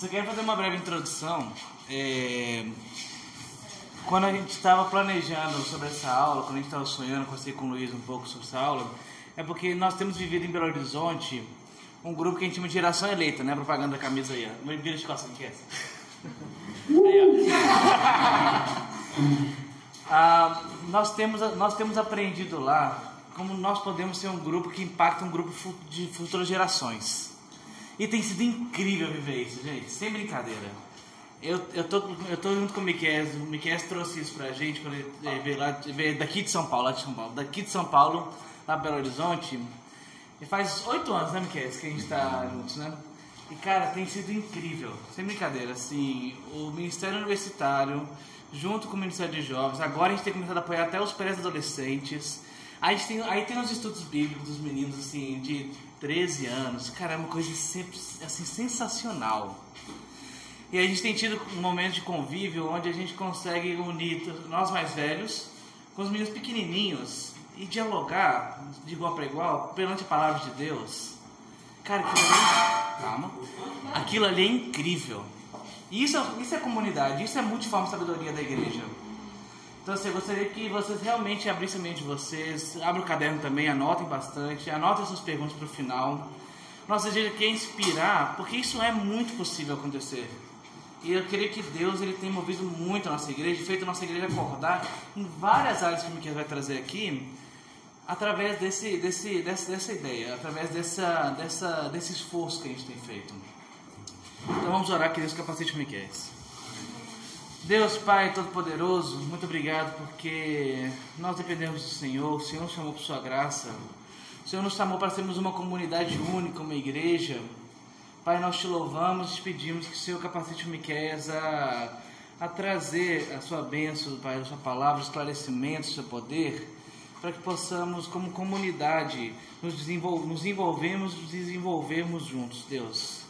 Só quero fazer uma breve introdução. Quando a gente estava planejando sobre essa aula, quando a gente estava sonhando, conversei com o Luiz um pouco sobre essa aula, é porque nós temos vivido em Belo Horizonte um grupo que a gente chama de Geração Eleita, né? Propaganda da camisa aí, ó. Vira de costas, que é essa? Aí, ó. Nós temos aprendido lá como nós podemos ser um grupo que impacta um grupo de futuras gerações. E tem sido incrível viver isso, gente, sem brincadeira. Eu tô junto com o Miqueias trouxe isso pra gente, quando ele veio daqui de São Paulo, lá Belo Horizonte. E faz 8 anos, né, Miqueias, que a gente tá juntos, né? E, cara, tem sido incrível, sem brincadeira, assim, o Ministério Universitário, junto com o Ministério de Jovens, agora a gente tem começado a apoiar até os pré-adolescentes. Aí tem os estudos bíblicos dos meninos, assim, de 13 anos, cara, é uma coisa sempre, assim, sensacional. E a gente tem tido um momento de convívio onde a gente consegue unir nós mais velhos com os meninos pequenininhos e dialogar de igual para igual perante a palavra de Deus. Cara, aquilo ali é incrível. E isso é comunidade, isso é multiforme sabedoria da igreja. Então, assim, eu gostaria que vocês realmente abrissem a mente de vocês, abram o caderno também, anotem bastante, anotem suas perguntas para o final. Nossa igreja quer inspirar, porque isso é muito possível acontecer. E eu creio que Deus ele tem movido muito a nossa igreja, feito a nossa igreja acordar em várias áreas que o Miquel vai trazer aqui, através dessa ideia, através desse esforço que a gente tem feito. Então vamos orar, que Deus capacite o Miquel. Deus Pai Todo-Poderoso, muito obrigado porque nós dependemos do Senhor, o Senhor nos chamou por sua graça, o Senhor nos chamou para sermos uma comunidade única, uma igreja. Pai, nós te louvamos e te pedimos que o Senhor capacite o Miqueias a trazer a sua bênção, Pai, a sua palavra, o esclarecimento, o seu poder, para que possamos, como comunidade, nos desenvolvermos juntos, Deus.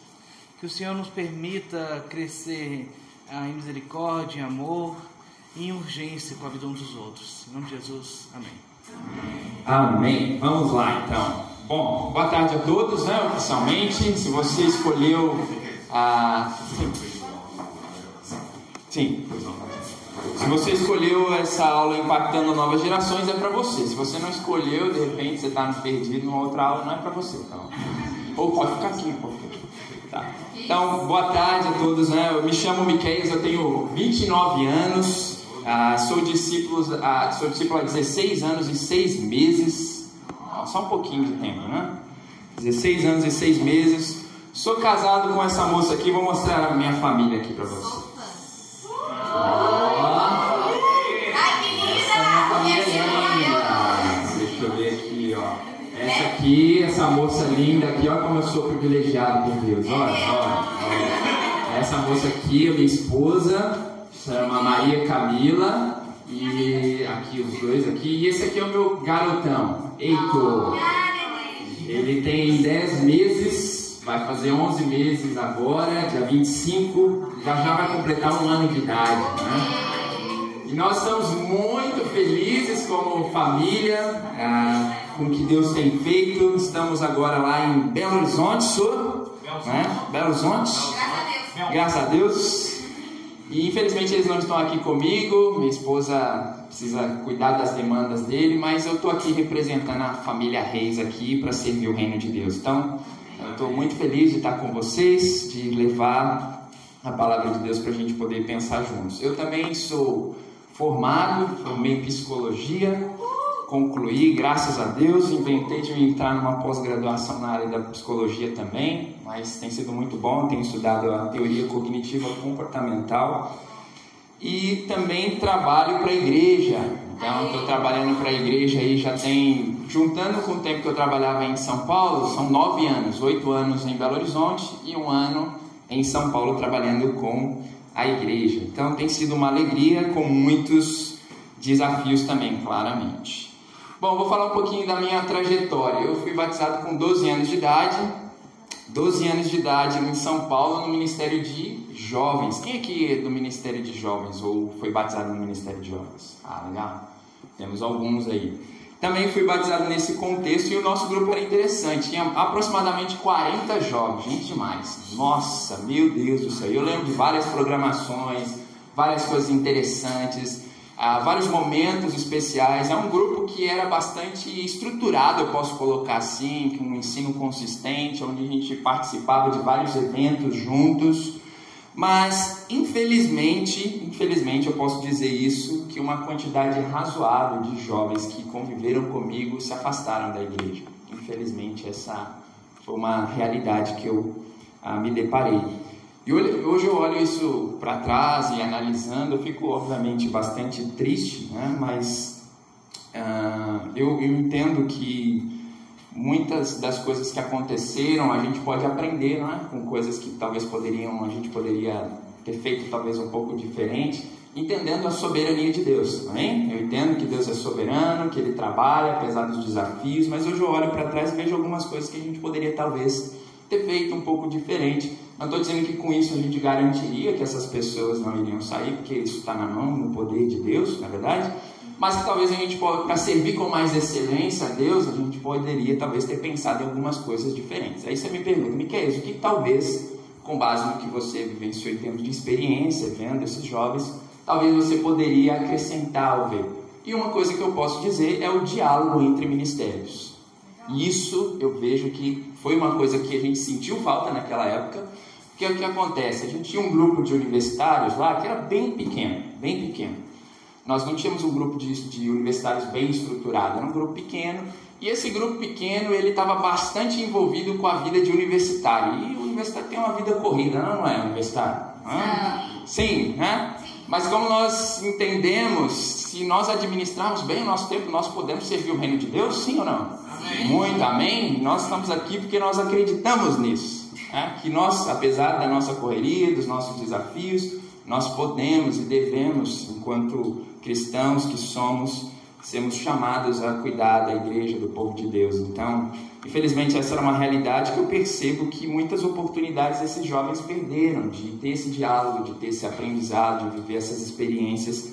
Que o Senhor nos permita crescer em misericórdia, em amor e em urgência com a vida uns dos outros. Em nome de Jesus, amém. Amém. Vamos lá, então. Bom, boa tarde a todos, né, oficialmente. Se você escolheu Se você escolheu essa aula Impactando Novas Gerações, é para você. Se você não escolheu, de repente você está perdido numa outra aula, não é para você, então. Ou pode ficar aqui, tá. Então, boa tarde a todos, né? Eu me chamo Miqueias, eu tenho 29 anos, sou discípulo há 16 anos e 6 meses. Só um pouquinho de tempo, né? 16 anos e 6 meses. Sou casado com essa moça aqui. Vou mostrar a minha família aqui pra você. Ai, que linda! Deixa eu ver aqui, ó. Essa aqui, essa moça linda aqui, ó, como eu sou privilegiado por Deus. Olha. Essa moça aqui, minha esposa, chama Maria Camila. E aqui os dois aqui. E esse aqui é o meu garotão, Heitor. Ele tem 10 meses, vai fazer 11 meses agora, dia 25, já vai completar 1 ano de idade, né? E nós estamos muito felizes como família, com o que Deus tem feito. Estamos agora lá em Belo Horizonte, né? Belo Horizonte, graças a Deus. E infelizmente eles não estão aqui comigo, minha esposa precisa cuidar das demandas dele, mas eu estou aqui representando a família Reis aqui para servir o reino de Deus. Então, eu estou muito feliz de estar com vocês, de levar a palavra de Deus para a gente poder pensar juntos. Eu também sou formei em psicologia, concluí, graças a Deus, inventei de entrar numa pós-graduação na área da psicologia também, mas tem sido muito bom, tenho estudado a teoria cognitiva comportamental e também trabalho para a igreja. Então, estou trabalhando para a igreja aí já tem, juntando com o tempo que eu trabalhava em São Paulo, são 9 anos, 8 anos em Belo Horizonte e 1 ano em São Paulo trabalhando com a igreja. Então, tem sido uma alegria com muitos desafios também, claramente. Bom, vou falar um pouquinho da minha trajetória. Eu fui batizado com 12 anos de idade. 12 anos de idade em São Paulo, no Ministério de Jovens. Quem aqui é do Ministério de Jovens ou foi batizado no Ministério de Jovens? Legal. Temos alguns aí. Também fui batizado nesse contexto e o nosso grupo era interessante. Tinha aproximadamente 40 jovens, gente demais. Nossa, meu Deus do céu. Eu lembro de várias programações, várias coisas interessantes, vários momentos especiais. É um grupo que era bastante estruturado, eu posso colocar assim, com um ensino consistente, onde a gente participava de vários eventos juntos. Mas, infelizmente eu posso dizer isso, que uma quantidade razoável de jovens que conviveram comigo se afastaram da igreja. Infelizmente, essa foi uma realidade que eu me deparei. E hoje eu olho isso para trás e analisando, eu fico obviamente bastante triste, né? Mas eu entendo que muitas das coisas que aconteceram a gente pode aprender, não é? Com coisas que talvez a gente poderia ter feito talvez um pouco diferente, entendendo a soberania de Deus, amém? Eu entendo que Deus é soberano, que Ele trabalha apesar dos desafios, mas hoje eu olho para trás e vejo algumas coisas que a gente poderia talvez ter feito um pouco diferente. Não estou dizendo que com isso a gente garantiria que essas pessoas não iriam sair, porque isso está na mão, no poder de Deus, na verdade. Mas que talvez a gente, para servir com mais excelência a Deus, a gente poderia talvez ter pensado em algumas coisas diferentes. Aí você me pergunta, Miquel, o que talvez, com base no que você vivenciou em termos de experiência, vendo esses jovens, talvez você poderia acrescentar ou ver? E uma coisa que eu posso dizer é o diálogo entre ministérios. Isso eu vejo que foi uma coisa que a gente sentiu falta naquela época, porque o que acontece? A gente tinha um grupo de universitários lá que era bem pequeno, bem pequeno. Nós não tínhamos um grupo de universitários bem estruturado, era um grupo pequeno, e esse grupo pequeno ele estava bastante envolvido com a vida de universitário. E o universitário tem uma vida corrida, não é universitário? Sim, né? Mas como nós entendemos, se nós administrarmos bem o nosso tempo, nós podemos servir o reino de Deus, sim ou não? Amém. Muito, amém? Nós estamos aqui porque nós acreditamos nisso, né? Que nós, apesar da nossa correria, dos nossos desafios, nós podemos e devemos, enquanto cristãos que somos, sermos chamados a cuidar da igreja, do povo de Deus. Então, infelizmente, essa era uma realidade que eu percebo que muitas oportunidades esses jovens perderam, de ter esse diálogo, de ter esse aprendizado, de viver essas experiências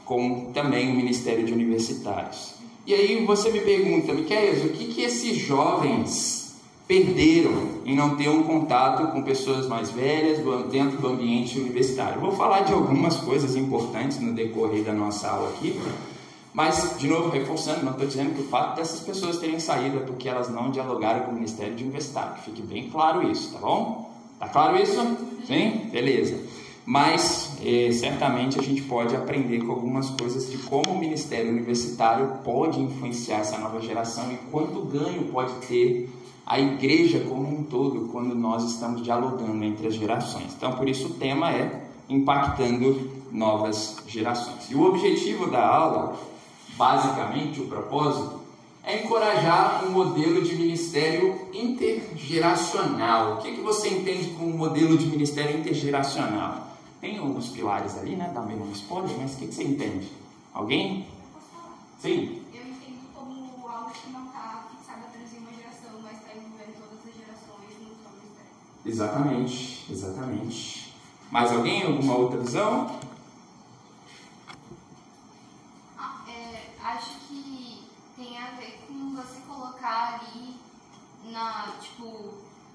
com também o Ministério de Universitários. E aí você me pergunta, Miquel, o que esses jovens perderam em não ter um contato com pessoas mais velhas dentro do ambiente universitário? Eu vou falar de algumas coisas importantes no decorrer da nossa aula aqui, mas, de novo, reforçando, não estou dizendo que o fato dessas pessoas terem saído é porque elas não dialogaram com o Ministério de Universitário. Fique bem claro isso, tá bom? Tá claro isso? Sim? Beleza. Mas, certamente, a gente pode aprender com algumas coisas de como o Ministério Universitário pode influenciar essa nova geração e quanto ganho pode ter a igreja como um todo quando nós estamos dialogando entre as gerações. Então, por isso o tema é impactando novas gerações. E o objetivo da aula, basicamente, o propósito, é encorajar um modelo de ministério intergeracional. O que você entende por um modelo de ministério intergeracional? Tem uns pilares ali, né? Dá meio um spoiler, mas o que você entende? Alguém? Sim? Eu entendo como algo que não está fixado apenas em uma geração, mas está envolvendo todas as gerações no seu ministério. Exatamente, exatamente. Mais alguém? Alguma outra visão? Acho que tem a ver com você colocar ali,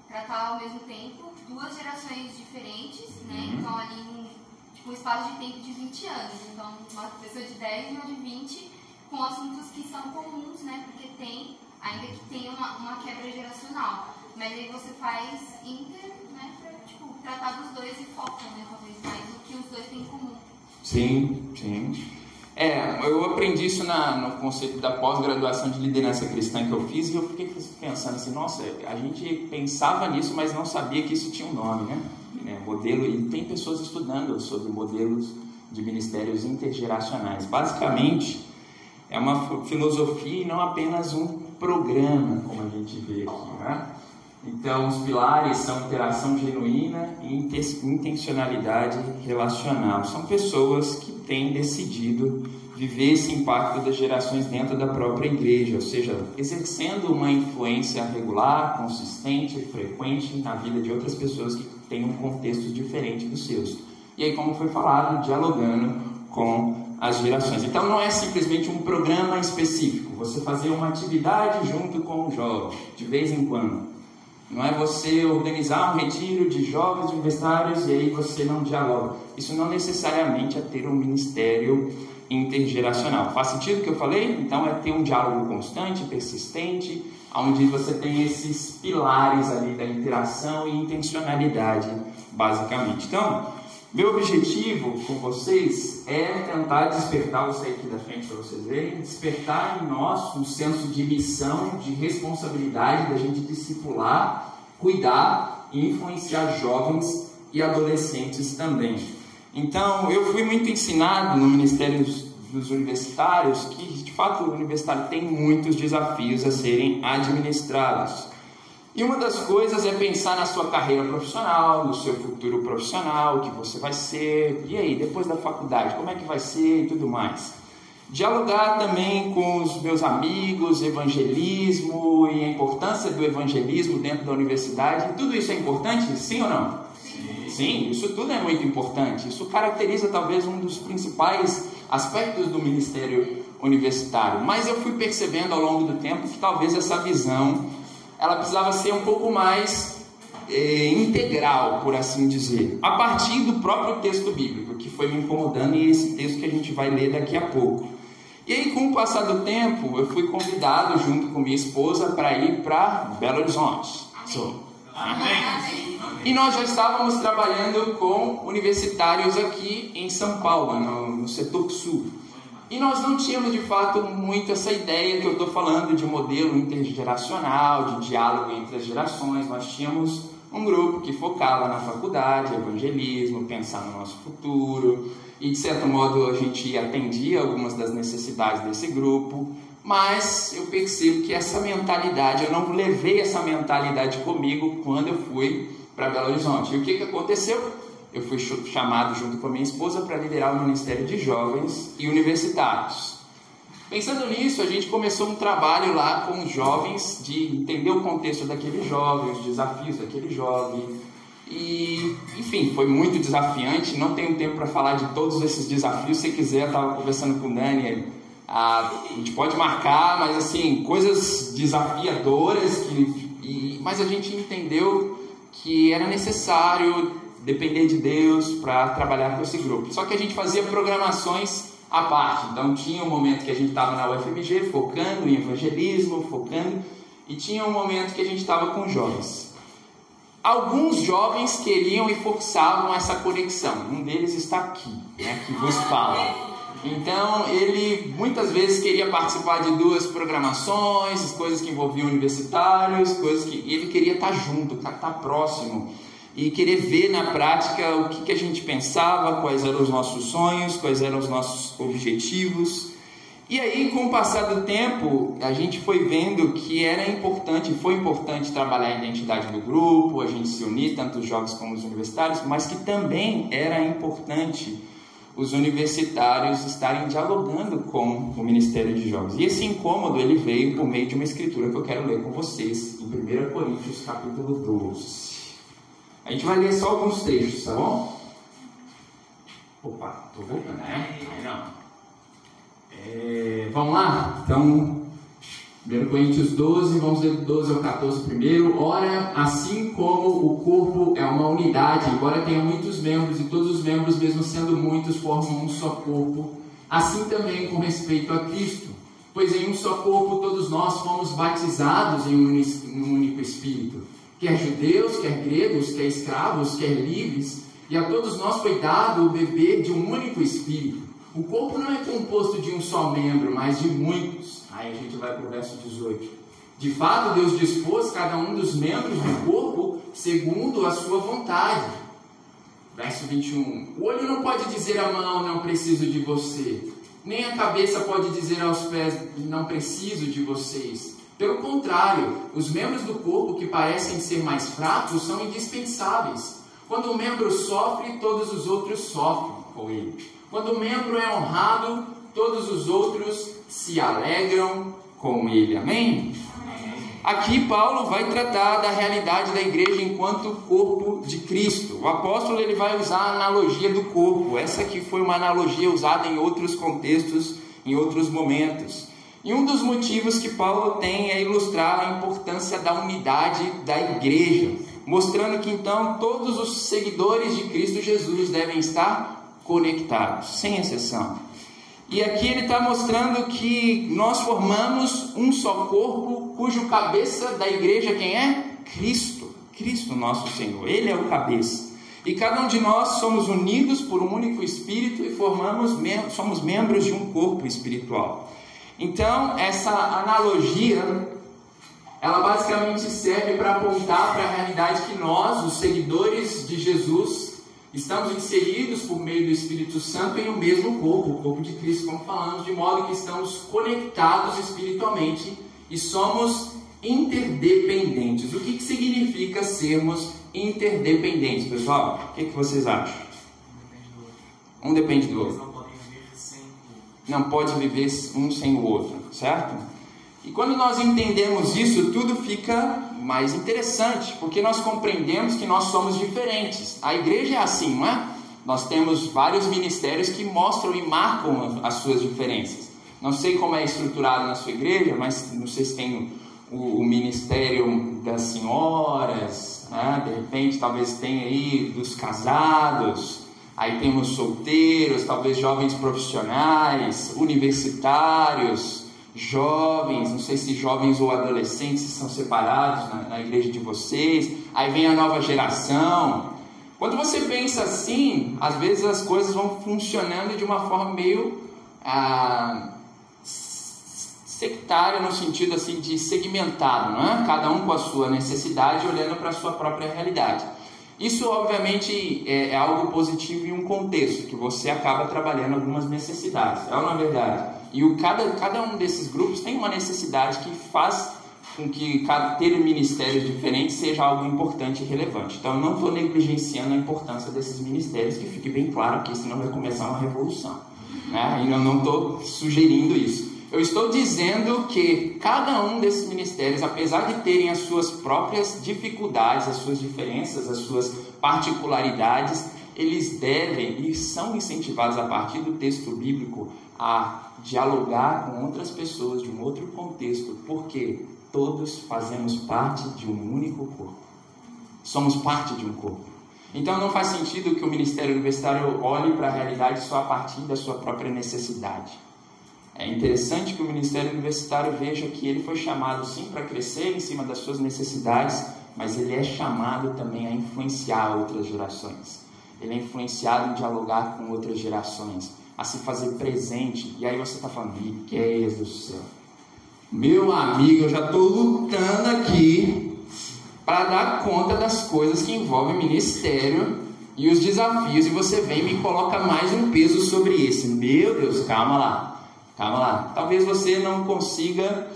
tratar ao mesmo tempo duas gerações diferentes, né? Então ali um espaço de tempo de 20 anos. Então uma pessoa de 10 e uma de 20 com assuntos que são comuns, né? Porque tem, ainda que tenha uma quebra geracional. Mas aí você faz né? Pra tratar dos dois e foca, né? Talvez mais o que os dois têm em comum. Sim, sim. Eu aprendi isso no conceito da pós-graduação de liderança cristã que eu fiz e eu fiquei pensando assim, nossa, a gente pensava nisso, mas não sabia que isso tinha um nome, né? Modelo, e tem pessoas estudando sobre modelos de ministérios intergeracionais. Basicamente, é uma filosofia e não apenas um programa, como a gente vê aqui, né? Então, os pilares são interação genuína e intencionalidade relacional. São pessoas que têm decidido viver esse impacto das gerações dentro da própria igreja, ou seja, exercendo uma influência regular, consistente, frequente na vida de outras pessoas que têm um contexto diferente dos seus. E aí, como foi falado, dialogando com as gerações. Então não é simplesmente um programa específico, você fazer uma atividade junto com o jovem, de vez em quando. Não é você organizar um retiro de jovens universitários e aí você não dialoga. Isso não necessariamente é ter um ministério intergeracional. Faz sentido o que eu falei? Então é ter um diálogo constante, persistente, onde você tem esses pilares ali da interação e intencionalidade, basicamente. Então, meu objetivo com vocês é tentar despertar, vou sair aqui da frente para vocês verem, despertar em nós um senso de missão, de responsabilidade da gente discipular, cuidar e influenciar jovens e adolescentes também. Então, eu fui muito ensinado no Ministério dos Universitários que, de fato, o universitário tem muitos desafios a serem administrados. E uma das coisas é pensar na sua carreira profissional, no seu futuro profissional, o que você vai ser, e aí, depois da faculdade, como é que vai ser e tudo mais. Dialogar também com os meus amigos, evangelismo e a importância do evangelismo dentro da universidade. Tudo isso é importante, sim ou não? Sim, isso tudo é muito importante. Isso caracteriza talvez um dos principais aspectos do ministério universitário. Mas eu fui percebendo ao longo do tempo que talvez essa visão ela precisava ser um pouco mais integral, por assim dizer, a partir do próprio texto bíblico, que foi me incomodando, e esse texto que a gente vai ler daqui a pouco. E aí, com o passar do tempo, eu fui convidado, junto com minha esposa, para ir para Belo Horizonte. Amém. E nós já estávamos trabalhando com universitários aqui em São Paulo, no setor sul. E nós não tínhamos, de fato, muito essa ideia que eu estou falando de modelo intergeracional, de diálogo entre as gerações. Nós tínhamos um grupo que focava na faculdade, evangelismo, pensar no nosso futuro. E, de certo modo, a gente atendia algumas das necessidades desse grupo. Mas eu percebo que essa mentalidade, eu não levei essa mentalidade comigo quando eu fui para Belo Horizonte. E o que aconteceu? Eu fui chamado junto com a minha esposa para liderar o Ministério de Jovens e Universitários. Pensando nisso, a gente começou um trabalho lá com os jovens, de entender o contexto daquele jovem, os desafios daquele jovem. E, enfim, foi muito desafiante. Não tenho tempo para falar de todos esses desafios. Se quiser, eu estava conversando com o Dani, a gente pode marcar, mas assim, coisas desafiadoras, mas a gente entendeu que era necessário depender de Deus para trabalhar com esse grupo. Só que a gente fazia programações à parte. Então tinha um momento que a gente estava na UFMG focando em evangelismo, e tinha um momento que a gente estava com jovens. Alguns jovens queriam e forçavam essa conexão. Um deles está aqui, que vos fala. Então ele muitas vezes queria participar de 2 programações, coisas que envolviam universitários, coisas que ele queria estar junto, estar próximo. E querer ver na prática o que a gente pensava, quais eram os nossos sonhos, quais eram os nossos objetivos. E aí, com o passar do tempo, a gente foi vendo que foi importante trabalhar a identidade do grupo, a gente se unir, tanto os jovens como os universitários, mas que também era importante os universitários estarem dialogando com o Ministério de Jovens. E esse incômodo ele veio por meio de uma escritura que eu quero ler com vocês, em 1 Coríntios, capítulo 12. A gente vai ler só alguns trechos, tá bom? Opa, tô voltando, né? Aí não. Vamos lá? Então, 1 Coríntios 12, vamos ler do 12 ao 14 primeiro. Ora, assim como o corpo é uma unidade, embora tenha muitos membros, e todos os membros, mesmo sendo muitos, formam um só corpo, assim também com respeito a Cristo. Pois em um só corpo todos nós fomos batizados em um único Espírito. Quer judeus, quer gregos, quer escravos, quer livres, e a todos nós foi dado o beber de um único Espírito. O corpo não é composto de um só membro, mas de muitos. Aí a gente vai para o verso 18. De fato, Deus dispôs cada um dos membros do corpo segundo a sua vontade. Verso 21. O olho não pode dizer à mão, não preciso de você. Nem a cabeça pode dizer aos pés, não preciso de vocês. Pelo contrário, os membros do corpo que parecem ser mais fracos são indispensáveis. Quando um membro sofre, todos os outros sofrem com ele. Quando um membro é honrado, todos os outros se alegram com ele. Amém? aqui Paulo vai tratar da realidade da igreja enquanto corpo de Cristo. O apóstolo ele vai usar a analogia do corpo. Essa aqui foi uma analogia usada em outros contextos, em outros momentos. E um dos motivos que Paulo tem é ilustrar a importância da unidade da igreja, mostrando que então todos os seguidores de Cristo Jesus devem estar conectados, sem exceção. E aqui ele está mostrando que nós formamos um só corpo, cujo cabeça da igreja quem é? Cristo, Cristo nosso Senhor, Ele é o cabeça. E cada um de nós somos unidos por um único Espírito e somos membros de um corpo espiritual. Então, essa analogia, ela basicamente serve para apontar para a realidade que nós, os seguidores de Jesus, estamos inseridos por meio do Espírito Santo em um mesmo corpo, o corpo de Cristo, como falamos, de modo que estamos conectados espiritualmente e somos interdependentes. O que significa sermos interdependentes, pessoal? O que vocês acham? Um depende do outro. Não pode viver um sem o outro, certo? E quando nós entendemos isso, tudo fica mais interessante, porque nós compreendemos que nós somos diferentes. A igreja é assim, não é? Nós temos vários ministérios que mostram e marcam as suas diferenças. Não sei como é estruturado na sua igreja, mas não sei se tem o ministério das senhoras, né? De repente talvez tenha aí dos casados. Aí temos solteiros, talvez jovens profissionais, universitários, jovens, não sei se jovens ou adolescentes são separados na igreja de vocês. Aí vem a nova geração. Quando você pensa assim, às vezes as coisas vão funcionando de uma forma meio sectária, no sentido assim de segmentado, não é? Cada um com a sua necessidade, olhando para a sua própria realidade. Isso, obviamente, é algo positivo em um contexto, que você acaba trabalhando algumas necessidades, é ou não é verdade? E cada um desses grupos tem uma necessidade que faz com que ter ministérios diferentes seja algo importante e relevante. Então, eu não estou negligenciando a importância desses ministérios, que fique bem claro aqui, senão vai começar uma revolução, né? E eu não estou sugerindo isso. Eu estou dizendo que cada um desses ministérios, apesar de terem as suas próprias dificuldades, as suas diferenças, as suas particularidades, eles devem e são incentivados a partir do texto bíblico a dialogar com outras pessoas de um outro contexto, porque todos fazemos parte de um único corpo. Somos parte de um corpo. Então não faz sentido que o ministério universitário olhe para a realidade só a partir da sua própria necessidade. É interessante que o ministério universitário veja que ele foi chamado sim para crescer em cima das suas necessidades, mas ele é chamado também a influenciar outras gerações. Ele é influenciado em dialogar com outras gerações, a se fazer presente. E aí você está falando, Miqueias do céu, meu amigo, eu já estou lutando aqui para dar conta das coisas que envolvem o ministério e os desafios, e você vem e me coloca mais um peso sobre esse. Meu Deus, calma lá. Calma lá, talvez você não consiga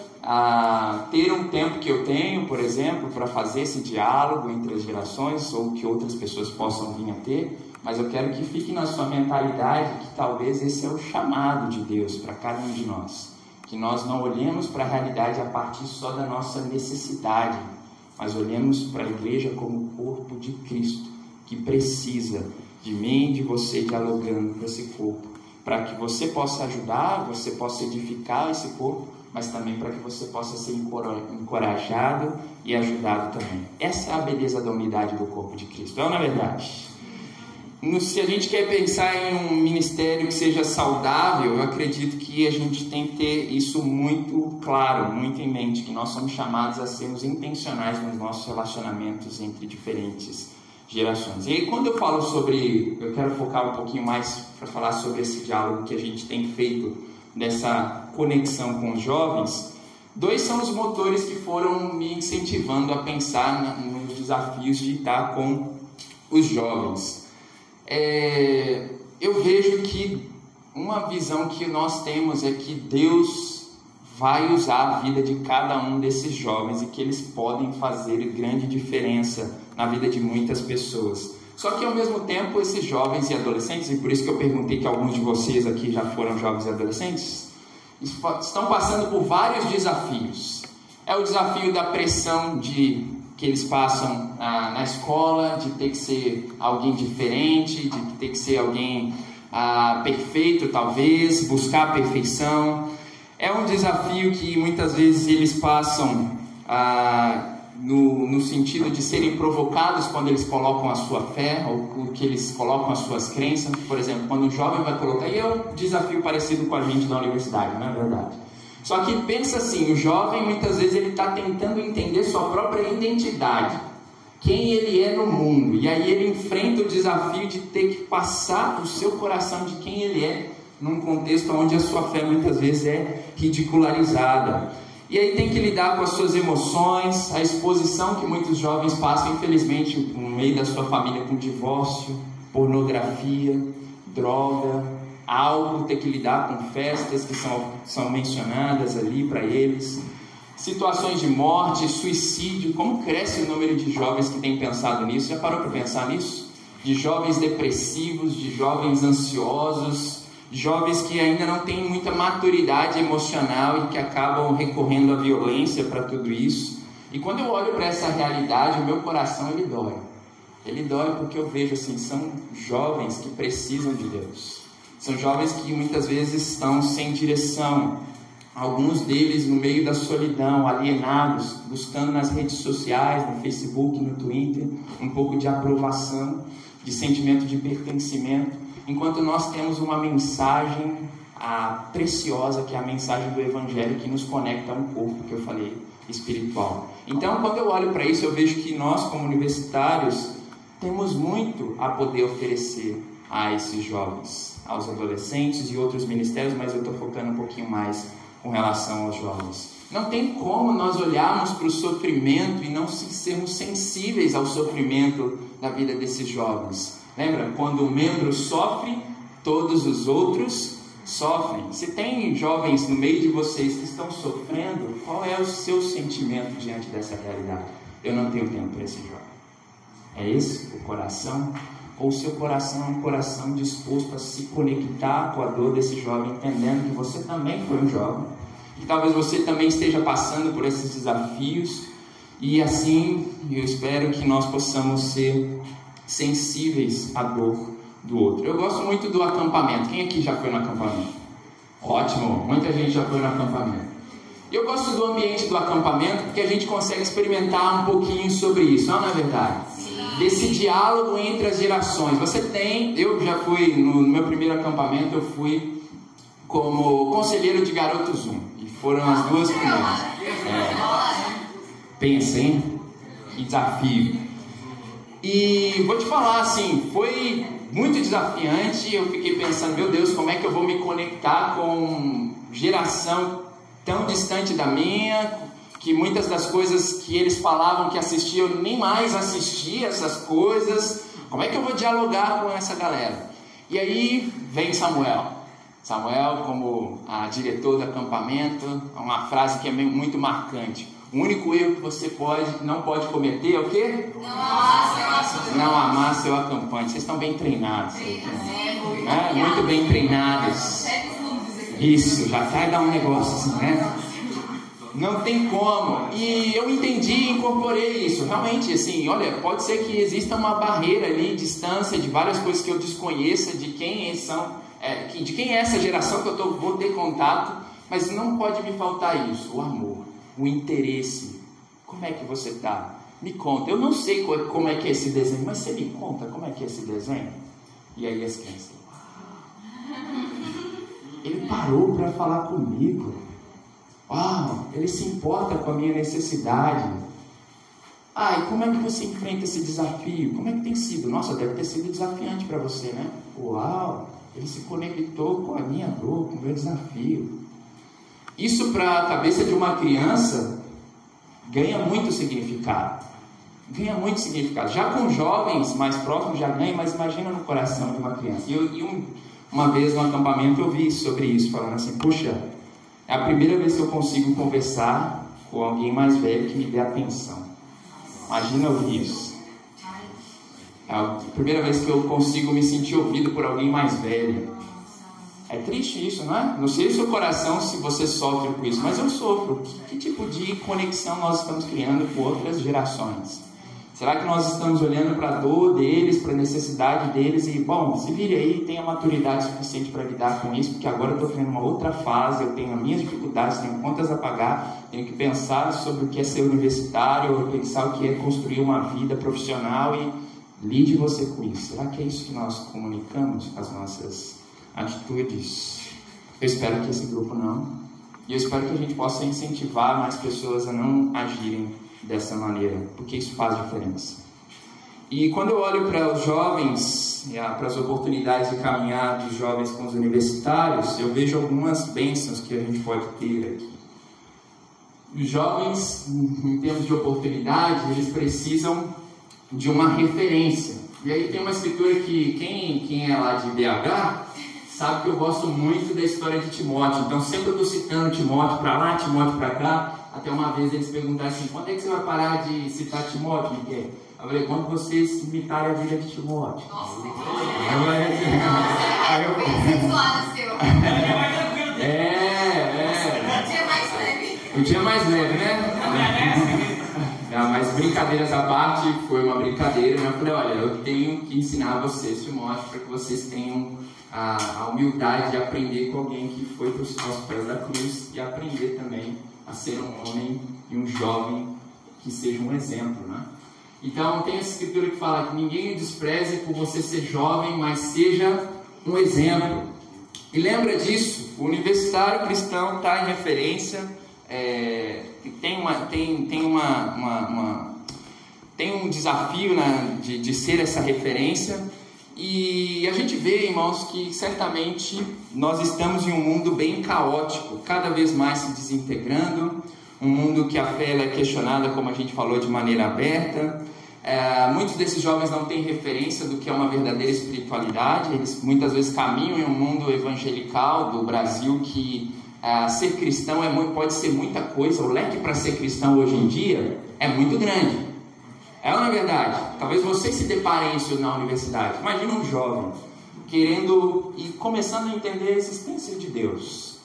ter um tempo que eu tenho, por exemplo, para fazer esse diálogo entre as gerações, ou que outras pessoas possam vir a ter, mas eu quero que fique na sua mentalidade que talvez esse é o chamado de Deus para cada um de nós, que nós não olhemos para a realidade a partir só da nossa necessidade, mas olhemos para a igreja como o corpo de Cristo, que precisa de mim e de você dialogando com esse corpo, para que você possa ajudar, você possa edificar esse corpo, mas também para que você possa ser encorajado e ajudado também. Essa é a beleza da unidade do corpo de Cristo, não é verdade? Se a gente quer pensar em um ministério que seja saudável, eu acredito que a gente tem que ter isso muito claro, muito em mente, que nós somos chamados a sermos intencionais nos nossos relacionamentos entre diferentes gerações. E aí, quando eu falo sobre, eu quero focar um pouquinho mais para falar sobre esse diálogo que a gente tem feito nessa conexão com os jovens. Dois são os motores que foram me incentivando a pensar nos desafios de estar com os jovens. Eu vejo que uma visão que nós temos é que Deus vai usar a vida de cada um desses jovens e que eles podem fazer grande diferença na vida de muitas pessoas. Só que ao mesmo tempo esses jovens e adolescentes, e por isso que eu perguntei que alguns de vocês aqui já foram jovens e adolescentes, estão passando por vários desafios. É o desafio da pressão que eles passam na escola, de ter que ser alguém diferente, de ter que ser alguém perfeito, talvez, buscar a perfeição. É um desafio que muitas vezes eles passam no sentido de serem provocados quando eles colocam a sua fé, ou que eles colocam as suas crenças. Por exemplo, quando um jovem vai colocar, e é um desafio parecido com a gente na universidade, não é verdade? Só que pensa assim, o jovem muitas vezes ele está tentando entender sua própria identidade, quem ele é no mundo, e aí ele enfrenta o desafio de ter que passar o seu coração de quem ele é, num contexto onde a sua fé muitas vezes é ridicularizada. E aí tem que lidar com as suas emoções, a exposição que muitos jovens passam, infelizmente, no meio da sua família, com divórcio, pornografia, droga, álcool, ter que lidar com festas que são mencionadas ali para eles, situações de morte, suicídio. Como cresce o número de jovens que têm pensado nisso? Já parou para pensar nisso? De jovens depressivos, de jovens ansiosos, jovens que ainda não têm muita maturidade emocional e que acabam recorrendo à violência para tudo isso. E quando eu olho para essa realidade, o meu coração ele dói. Ele dói porque eu vejo assim, são jovens que precisam de Deus. São jovens que muitas vezes estão sem direção. Alguns deles no meio da solidão, alienados, buscando nas redes sociais, no Facebook, no Twitter, um pouco de aprovação, de sentimento de pertencimento. Enquanto nós temos uma mensagem preciosa, que é a mensagem do Evangelho, que nos conecta a um corpo, que eu falei, espiritual. Então, quando eu olho para isso, eu vejo que nós, como universitários, temos muito a poder oferecer a esses jovens, aos adolescentes e outros ministérios, mas eu estou focando um pouquinho mais com relação aos jovens. Não tem como nós olharmos para o sofrimento e não sermos sensíveis ao sofrimento da vida desses jovens. Lembra? Quando um membro sofre, todos os outros sofrem. Se tem jovens no meio de vocês que estão sofrendo, qual é o seu sentimento diante dessa realidade? Eu não tenho tempo para esse jovem. É esse o coração? Ou o seu coração é um coração disposto a se conectar com a dor desse jovem, entendendo que você também foi um jovem, que talvez você também esteja passando por esses desafios, e assim eu espero que nós possamos ser sensíveis à dor do outro. Eu gosto muito do acampamento. Quem aqui já foi no acampamento? Ótimo, muita gente já foi no acampamento. Eu gosto do ambiente do acampamento porque a gente consegue experimentar um pouquinho sobre isso, não é verdade? Desse diálogo entre as gerações. Eu já fui, no meu primeiro acampamento, eu fui como conselheiro de garotos 1, e foram as 2 primeiras. Pensa, hein? Que desafio. E vou te falar assim, foi muito desafiante. Eu fiquei pensando, meu Deus, como é que eu vou me conectar com geração tão distante da minha, que muitas das coisas que eles falavam que assistiam, eu nem mais assistia essas coisas. Como é que eu vou dialogar com essa galera? E aí vem Samuel, como diretor do acampamento, uma frase que é muito marcante: o único erro que você não pode cometer é o quê? Não amar seu acampante. Vocês estão bem treinados, muito bem treinados. Isso, já vai dar um negócio assim, né? Não tem como. E eu entendi e incorporei isso. Realmente, assim, olha, pode ser que exista uma barreira ali, distância de várias coisas que eu desconheça, de quem é essa geração que eu vou ter contato, mas não pode me faltar isso, o amor, o interesse. Como é que você está? Me conta. Eu não sei como é que é esse desenho, mas você me conta como é que é esse desenho? E aí as crianças: ele parou para falar comigo. Uau, ele se importa com a minha necessidade. E como é que você enfrenta esse desafio? Como é que tem sido? Nossa, deve ter sido desafiante para você, né? Uau, ele se conectou com a minha dor, com o meu desafio. Isso para a cabeça de uma criança ganha muito significado. Já com jovens mais próximos já ganha, mas imagina no coração de uma criança. Uma vez no acampamento eu vi sobre isso, falando assim: puxa, é a primeira vez que eu consigo conversar com alguém mais velho que me dê atenção. Imagina ouvir isso. É a primeira vez que eu consigo me sentir ouvido por alguém mais velho. É triste isso, não é? Não sei o seu coração se você sofre com isso, mas eu sofro. Que tipo de conexão nós estamos criando com outras gerações? Será que nós estamos olhando para a dor deles, para a necessidade deles e, bom, se vire aí, tenha maturidade suficiente para lidar com isso, porque agora eu estou vivendo uma outra fase, eu tenho as minhas dificuldades, tenho contas a pagar, tenho que pensar sobre o que é ser universitário, pensar o que é construir uma vida profissional e lide você com isso. Será que é isso que nós comunicamos com as nossas atitudes? Eu espero que esse grupo não. E eu espero que a gente possa incentivar mais pessoas a não agirem dessa maneira, porque isso faz diferença. E quando eu olho para os jovens, para as oportunidades de caminhar dos jovens com os universitários, eu vejo algumas bênçãos que a gente pode ter aqui. Os jovens, em termos de oportunidade, eles precisam de uma referência. E aí tem uma escritura que quem é lá de BH sabe que eu gosto muito da história de Timóteo. Então sempre eu estou citando Timóteo para lá, Timóteo para cá. Até uma vez eles perguntaram assim: quando é que você vai parar de citar Timóteo, Miguel? Eu falei: quando vocês imitarem a vida de Timóteo. Nossa, aí eu bem suado o seu. O dia mais leve. O dia mais leve, né? Não, mas brincadeiras à parte, foi uma brincadeira, né? Eu falei: olha, eu tenho que ensinar vocês, Timóteo, para que vocês tenham a humildade de aprender com alguém que foi para os pés da cruz e aprender também a ser um homem e um jovem que seja um exemplo, né? Então tem essa escritura que fala que ninguém o despreze por você ser jovem, mas seja um exemplo. E lembra disso, o universitário cristão está em referência, tem um desafio, né, de ser essa referência. E a gente vê, irmãos, que certamente nós estamos em um mundo bem caótico, cada vez mais se desintegrando, um mundo que a fé é questionada, como a gente falou, de maneira aberta. Muitos desses jovens não têm referência do que é uma verdadeira espiritualidade, eles muitas vezes caminham em um mundo evangelical do Brasil que ser cristão pode ser muita coisa, o leque para ser cristão hoje em dia é muito grande. É ou não é verdade? Talvez vocês se deparem isso na universidade. Imagina um jovem querendo e começando a entender a existência de Deus.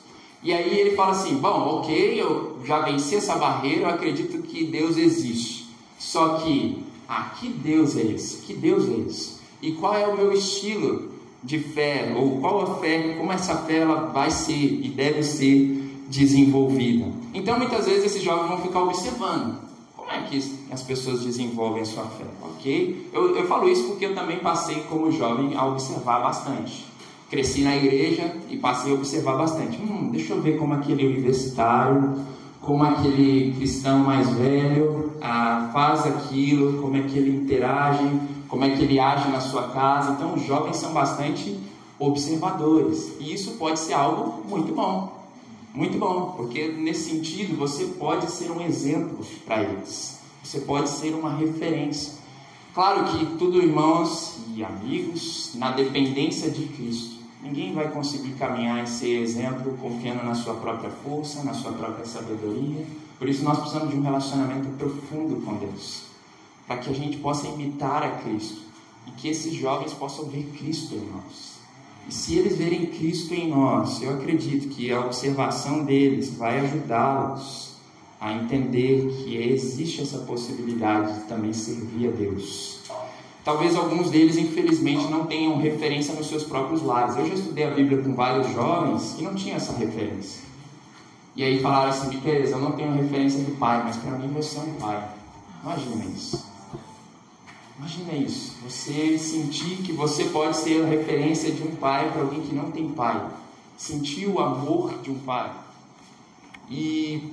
E aí ele fala assim: bom, ok, eu já venci essa barreira, eu acredito que Deus existe. Só que, que Deus é esse? Que Deus é esse? E qual é o meu estilo de fé? Ou qual a fé, como essa fé ela vai ser e deve ser desenvolvida? Então muitas vezes esses jovens vão ficar observando. Como é que as pessoas desenvolvem a sua fé? Ok? Eu falo isso porque eu também passei como jovem a observar bastante. Cresci na igreja e passei a observar bastante. Deixa eu ver como aquele universitário, como aquele cristão mais velho faz aquilo, como é que ele interage, como é que ele age na sua casa. Então os jovens são bastante observadores. E isso pode ser algo muito bom. Muito bom, porque nesse sentido você pode ser um exemplo para eles. Você pode ser uma referência. Claro que tudo, irmãos e amigos, na dependência de Cristo. Ninguém vai conseguir caminhar e ser exemplo confiando na sua própria força, na sua própria sabedoria. Por isso nós precisamos de um relacionamento profundo com Deus, para que a gente possa imitar a Cristo e que esses jovens possam ver Cristo em nós. E se eles verem Cristo em nós, eu acredito que a observação deles vai ajudá-los a entender que existe essa possibilidade de também servir a Deus. Talvez alguns deles, infelizmente, não tenham referência nos seus próprios lares. Eu já estudei a Bíblia com vários jovens e não tinha essa referência. E aí falaram assim: Miquel, eu não tenho referência de pai, mas para mim você é um pai. Imagina isso. Imagina isso, você sentir que você pode ser a referência de um pai para alguém que não tem pai. Sentir o amor de um pai. E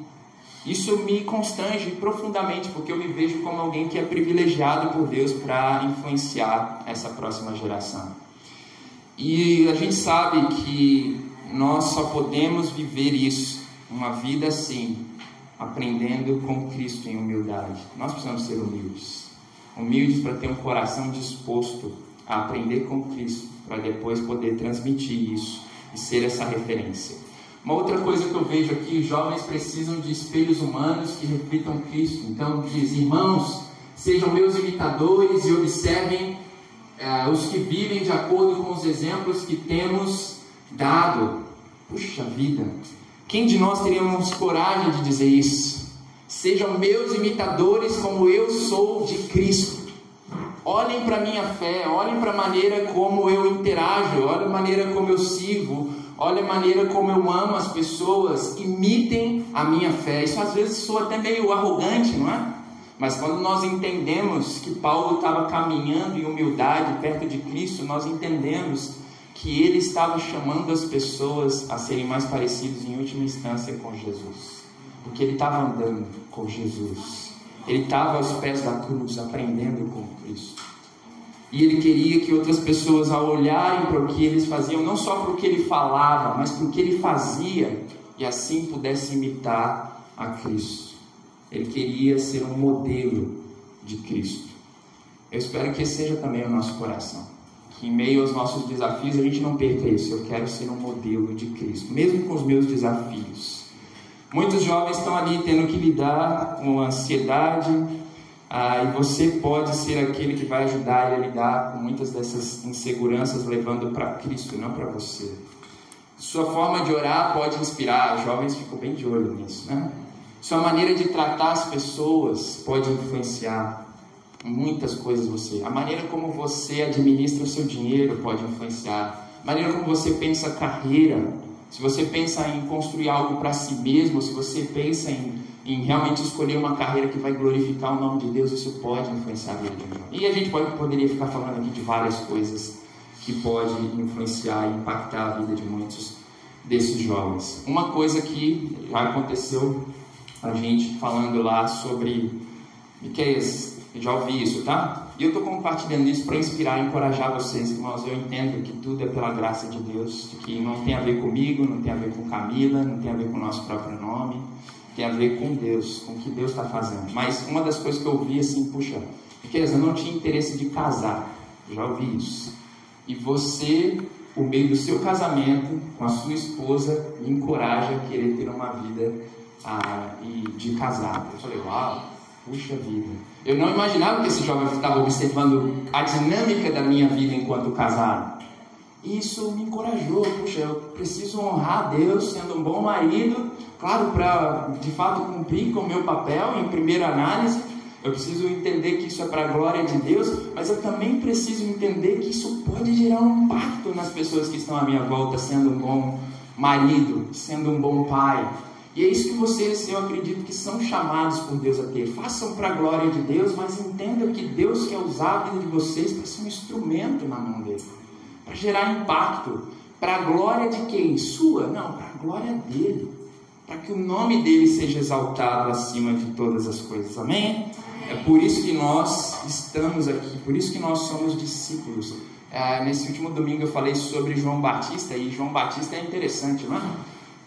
isso me constrange profundamente, porque eu me vejo como alguém que é privilegiado por Deus para influenciar essa próxima geração. E a gente sabe que nós só podemos viver isso, uma vida assim, aprendendo com Cristo em humildade. Nós precisamos ser humildes. Humildes para ter um coração disposto a aprender com Cristo, para depois poder transmitir isso e ser essa referência. Uma outra coisa que eu vejo aqui: os jovens precisam de espelhos humanos que reflitam Cristo. Então diz: irmãos, sejam meus imitadores e observem os que vivem de acordo com os exemplos que temos dado. Puxa vida, quem de nós teríamos coragem de dizer isso? Sejam meus imitadores como eu sou de Cristo. Olhem para a minha fé, olhem para a maneira como eu interajo, olhem a maneira como eu sirvo, olhem a maneira como eu amo as pessoas, imitem a minha fé. Isso às vezes soa até meio arrogante, não é? Mas quando nós entendemos que Paulo estava caminhando em humildade perto de Cristo, nós entendemos que ele estava chamando as pessoas a serem mais parecidos em última instância com Jesus. Porque ele estava andando com Jesus. Ele estava aos pés da cruz, aprendendo com Cristo. E ele queria que outras pessoas, ao olharem para o que eles faziam, não só para o que ele falava, mas para o que ele fazia, e assim pudesse imitar a Cristo. Ele queria ser um modelo de Cristo. Eu espero que esse seja também o nosso coração. Que em meio aos nossos desafios a gente não perca isso. Eu quero ser um modelo de Cristo, mesmo com os meus desafios. Muitos jovens estão ali tendo que lidar com ansiedade, e você pode ser aquele que vai ajudar ele a lidar com muitas dessas inseguranças, levando para Cristo, não para você. Sua forma de orar pode inspirar. Os jovens ficam bem de olho nisso, né? Sua maneira de tratar as pessoas pode influenciar muitas coisas você. A maneira como você administra o seu dinheiro pode influenciar. A maneira como você pensa a carreira. Se você pensa em construir algo para si mesmo, se você pensa em realmente escolher uma carreira que vai glorificar o nome de Deus, isso pode influenciar a vida de um jovem. E a gente poderia ficar falando aqui de várias coisas que pode influenciar e impactar a vida de muitos desses jovens. Uma coisa que já aconteceu, a gente falando lá sobre Miqueias, já ouvi isso, tá? E eu estou compartilhando isso para inspirar e encorajar vocês, irmãos. Eu entendo que tudo é pela graça de Deus, que não tem a ver comigo, não tem a ver com Camila, não tem a ver com o nosso próprio nome, tem a ver com Deus, com o que Deus está fazendo. Mas uma das coisas que eu ouvi assim, puxa, Miqueias, eu não tinha interesse de casar, já ouvi isso. E você, por meio do seu casamento com a sua esposa, me encoraja a querer ter uma vida de casado. Eu falei, uau, puxa vida. Eu não imaginava que esse jovem estava observando a dinâmica da minha vida enquanto casado. Isso me encorajou. Puxa, eu preciso honrar a Deus sendo um bom marido, claro, para de fato cumprir com o meu papel em primeira análise. Eu preciso entender que isso é para a glória de Deus, mas eu também preciso entender que isso pode gerar um impacto nas pessoas que estão à minha volta, sendo um bom marido, sendo um bom pai. E é isso que vocês, eu acredito, que são chamados por Deus a ter. Façam para a glória de Deus, mas entendam que Deus quer usar a vida de vocês para ser um instrumento na mão dele, para gerar impacto. Para a glória de quem? Sua? Não, para a glória dele, para que o nome dele seja exaltado acima de todas as coisas. Amém? É por isso que nós estamos aqui, por isso que nós somos discípulos. Nesse último domingo eu falei sobre João Batista, e João Batista é interessante, não é?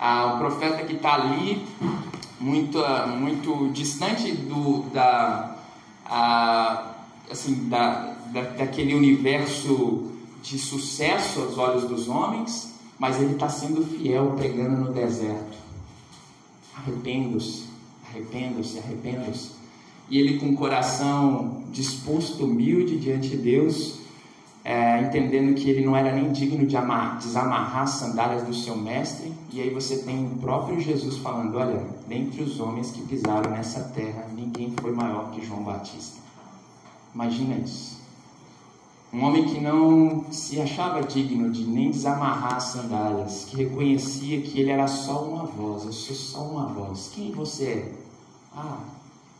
O profeta que está ali, muito distante daquele universo de sucesso aos olhos dos homens, mas ele está sendo fiel, pregando no deserto. Arrependam-se, arrependam-se, arrependam-se. E ele, com o coração disposto, humilde diante de Deus, entendendo que ele não era nem digno de desamarrar as sandálias do seu mestre. E aí você tem o próprio Jesus falando, olha, dentre os homens que pisaram nessa terra, ninguém foi maior que João Batista. Imagina isso. Um homem que não se achava digno de nem desamarrar as sandálias, que reconhecia que ele era só uma voz. Eu sou só uma voz. Quem você é?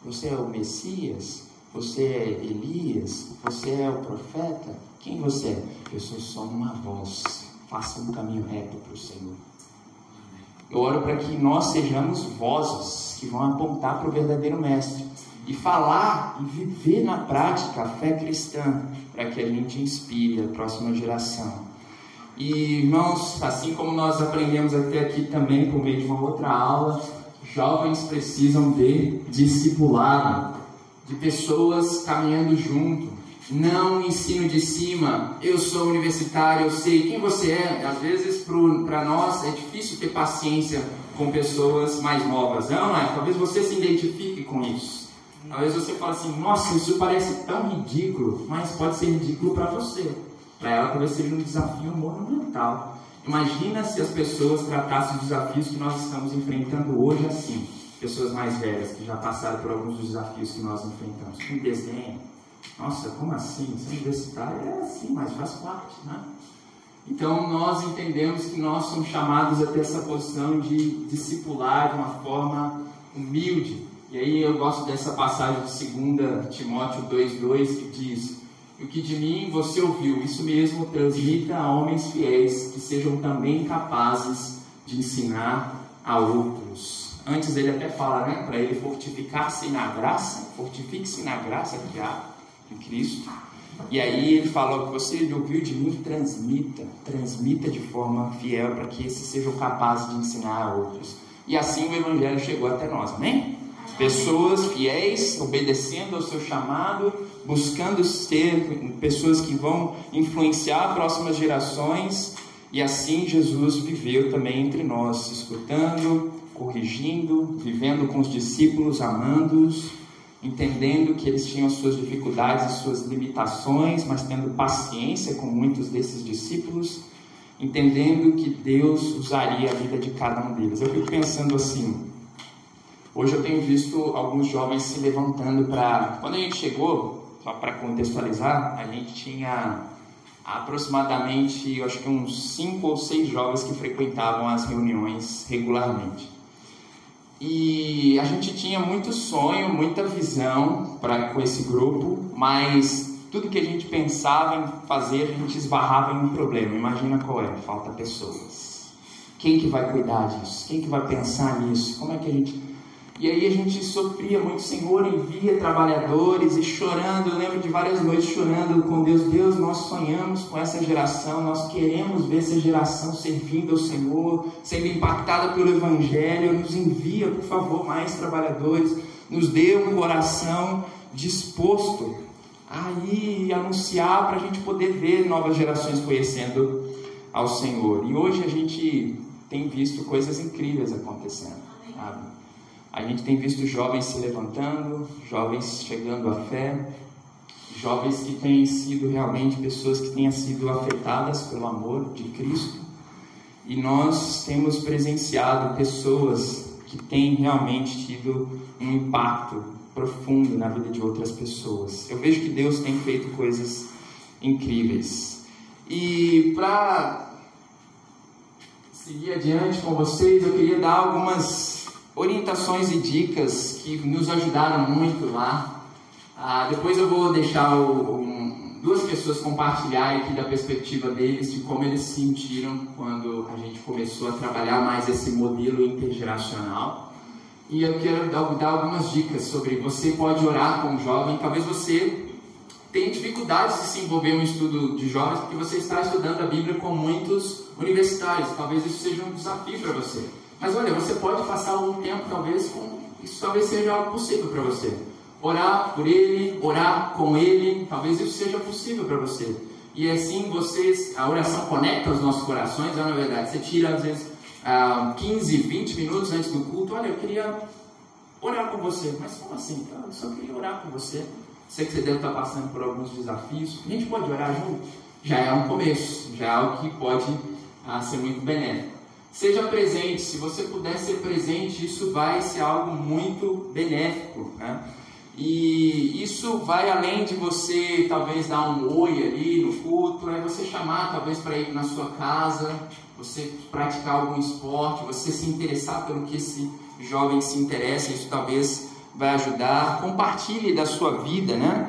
Você é o Messias? Você é Elias? Você é o profeta? Quem você é? Eu sou só uma voz. Faça um caminho reto para o Senhor. Eu oro para que nós sejamos vozes que vão apontar para o verdadeiro mestre e falar e viver na prática a fé cristã, para que a gente inspire a próxima geração. E, irmãos, assim como nós aprendemos até aqui também por meio de uma outra aula, jovens precisam de discipulado, de pessoas caminhando junto. Não ensino de cima, eu sou universitário, eu sei quem você é. Às vezes para nós é difícil ter paciência com pessoas mais novas, não é? Talvez você se identifique com isso. Talvez você fale assim, nossa, isso parece tão ridículo, mas pode ser ridículo para você. Para ela talvez seja um desafio monumental. Imagina se as pessoas tratassem os desafios que nós estamos enfrentando hoje assim. Pessoas mais velhas que já passaram por alguns dos desafios que nós enfrentamos. Com desdém. Nossa, como assim? Ser universitário é assim, mas faz parte, né? Então nós entendemos que nós somos chamados a ter essa posição de discipular de uma forma humilde. E aí eu gosto dessa passagem de 2 Timóteo 2,2 que diz: o que de mim você ouviu, isso mesmo transmita a homens fiéis, que sejam também capazes de ensinar a outros. Antes ele até fala, né, para ele fortificar-se na graça, fortifique-se na graça que há em Cristo. E aí ele fala: o que você ouviu de mim, transmita de forma fiel, para que esses sejam capazes de ensinar a outros. E assim o Evangelho chegou até nós, amém? Pessoas fiéis, obedecendo ao seu chamado, buscando ser pessoas que vão influenciar próximas gerações. E assim Jesus viveu também entre nós, escutando, corrigindo, vivendo com os discípulos, amando-os, entendendo que eles tinham suas dificuldades e suas limitações, mas tendo paciência com muitos desses discípulos, entendendo que Deus usaria a vida de cada um deles. Eu fico pensando assim, hoje eu tenho visto alguns jovens se levantando para... Quando a gente chegou, só para contextualizar, a gente tinha aproximadamente, eu acho que uns 5 ou 6 jovens que frequentavam as reuniões regularmente. E a gente tinha muito sonho, muita visão com esse grupo, mas tudo que a gente pensava em fazer, a gente esbarrava em um problema. Imagina qual é? Falta pessoas. Quem que vai cuidar disso? Quem que vai pensar nisso? Como é que a gente... E aí a gente sofria muito, Senhor, envia trabalhadores, e chorando, eu lembro de várias noites chorando com Deus. Deus, nós sonhamos com essa geração, nós queremos ver essa geração servindo ao Senhor, sendo impactada pelo Evangelho. Nos envia, por favor, mais trabalhadores, nos dê um coração disposto a ir anunciar, para a gente poder ver novas gerações conhecendo ao Senhor. E hoje a gente tem visto coisas incríveis acontecendo, sabe? A gente tem visto jovens se levantando, jovens chegando à fé, jovens que têm sido realmente pessoas que tenham sido afetadas pelo amor de Cristo. E nós temos presenciado pessoas que têm realmente tido um impacto profundo na vida de outras pessoas. Eu vejo que Deus tem feito coisas incríveis. E para seguir adiante com vocês, eu queria dar algumas orientações e dicas que nos ajudaram muito lá. Depois eu vou deixar duas pessoas compartilharem aqui da perspectiva deles, de como eles se sentiram quando a gente começou a trabalhar mais esse modelo intergeracional. E eu quero dar algumas dicas sobre: você pode orar com um jovem. Talvez você tenha dificuldades de se envolver no estudo de jovens, porque você está estudando a Bíblia com muitos universitários. Talvez isso seja um desafio para você. Mas olha, você pode passar algum tempo, isso talvez seja algo possível para você. Orar por ele, orar com ele, talvez isso seja possível para você. E assim a oração conecta os nossos corações, na verdade. Você tira às vezes 15, 20 minutos antes do culto. Olha, eu queria orar com você. Mas como assim? Eu só queria orar com você. Sei que você deve estar passando por alguns desafios. A gente pode orar junto? Já é um começo, já é algo que pode ser muito benéfico. Seja presente, se você puder ser presente, isso vai ser algo muito benéfico, né? E isso vai além de você talvez dar um oi ali no culto, é você chamar talvez para ir na sua casa, você praticar algum esporte, você se interessar pelo que esse jovem se interessa, isso talvez vai ajudar. Compartilhe da sua vida, né?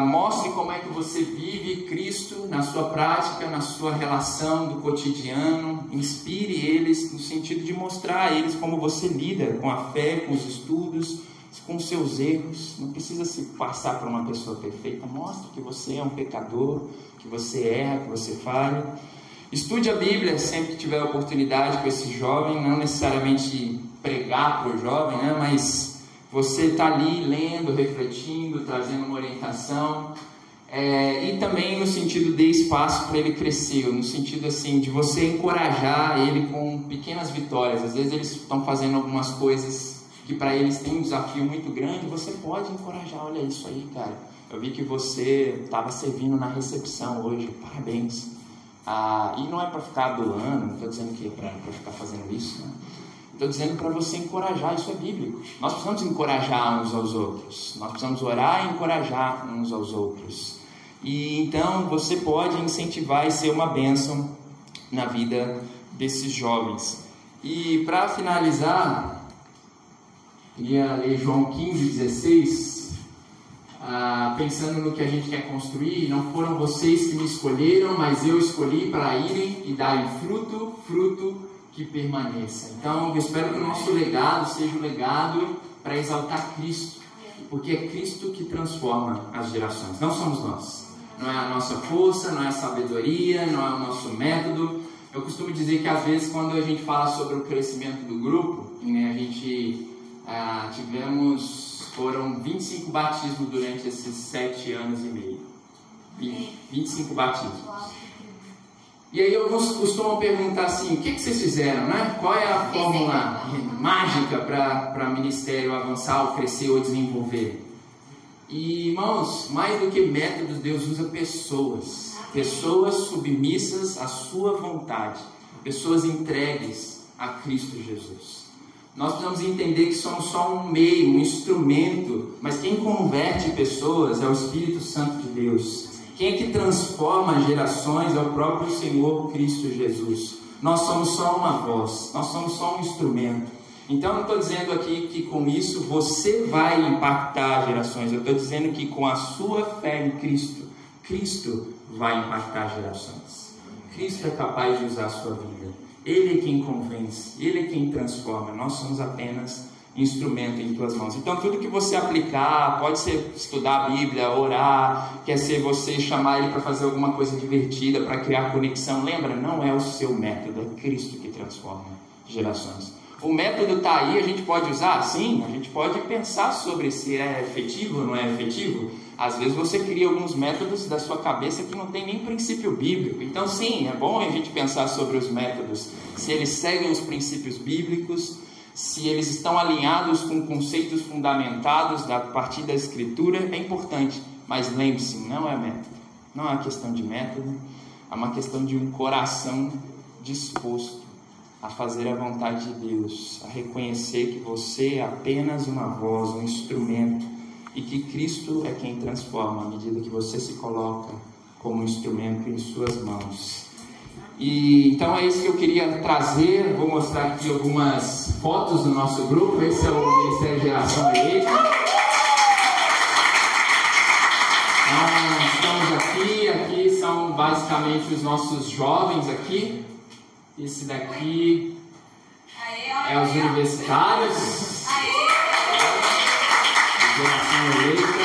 Mostre como é que você vive Cristo na sua prática, na sua relação do cotidiano. Inspire eles no sentido de mostrar a eles como você lida com a fé, com os estudos, com os seus erros. Não precisa se passar por uma pessoa perfeita. Mostre que você é um pecador, que você erra, que você falha. Estude a Bíblia sempre que tiver oportunidade com esse jovem, não necessariamente pregar para o jovem, né? Mas você está ali lendo, refletindo, trazendo uma orientação, e também no sentido de espaço para ele crescer, no sentido assim de você encorajar ele com pequenas vitórias. Às vezes eles estão fazendo algumas coisas que para eles tem um desafio muito grande, você pode encorajar: olha isso aí, cara, eu vi que você estava servindo na recepção hoje, parabéns. E não é para ficar doando, não estou dizendo que é para ficar fazendo isso, né? Estou dizendo para você encorajar, isso é bíblico. Nós precisamos encorajar uns aos outros, nós precisamos orar e encorajar uns aos outros. E então você pode incentivar e ser uma bênção na vida desses jovens. E para finalizar, queria ler João 15:16, pensando no que a gente quer construir. Não foram vocês que me escolheram, mas eu escolhi para irem e darem fruto que permaneça. Então eu espero que o nosso legado seja um legado para exaltar Cristo, porque é Cristo que transforma as gerações, não somos nós. Não é a nossa força, não é a sabedoria, não é o nosso método. Eu costumo dizer que às vezes quando a gente fala sobre o crescimento do grupo, né, a gente foram 25 batismos durante esses 7 anos e meio. 25 batismos. E aí alguns costumam perguntar assim, o que vocês fizeram, né? Qual é a fórmula mágica para o ministério avançar, ou crescer, ou desenvolver? E, irmãos, mais do que métodos, Deus usa pessoas. Pessoas submissas à sua vontade. Pessoas entregues a Cristo Jesus. Nós precisamos entender que somos só um meio, um instrumento, mas quem converte pessoas é o Espírito Santo de Deus. Quem é que transforma gerações é o próprio Senhor Cristo Jesus. Nós somos só uma voz, nós somos só um instrumento. Então, não estou dizendo aqui que com isso você vai impactar gerações. Eu estou dizendo que com a sua fé em Cristo, Cristo vai impactar gerações. Cristo é capaz de usar a sua vida. Ele é quem convence, Ele é quem transforma. Nós somos apenas instrumento em tuas mãos. Então tudo que você aplicar, pode ser estudar a Bíblia, orar, quer ser você chamar ele para fazer alguma coisa divertida, para criar conexão. Lembra, não é o seu método, é Cristo que transforma gerações. O método está aí, a gente pode usar? Sim, a gente pode pensar sobre se é efetivo ou não é efetivo. Às vezes você cria alguns métodos da sua cabeça que não tem nem princípio bíblico. Então sim, é bom a gente pensar sobre os métodos, se eles seguem os princípios bíblicos, se eles estão alinhados com conceitos fundamentados a partir da Escritura, é importante. Mas lembre-se, não é método, não é uma questão de método, é uma questão de um coração disposto a fazer a vontade de Deus, a reconhecer que você é apenas uma voz, um instrumento, e que Cristo é quem transforma à medida que você se coloca como um instrumento em suas mãos. E então é isso que eu queria trazer. Vou mostrar aqui algumas fotos do nosso grupo. Esse é o Ministério Geração Eleita. Estamos aqui são basicamente os nossos jovens aqui. Esse daqui é os universitários. Geração Eleita.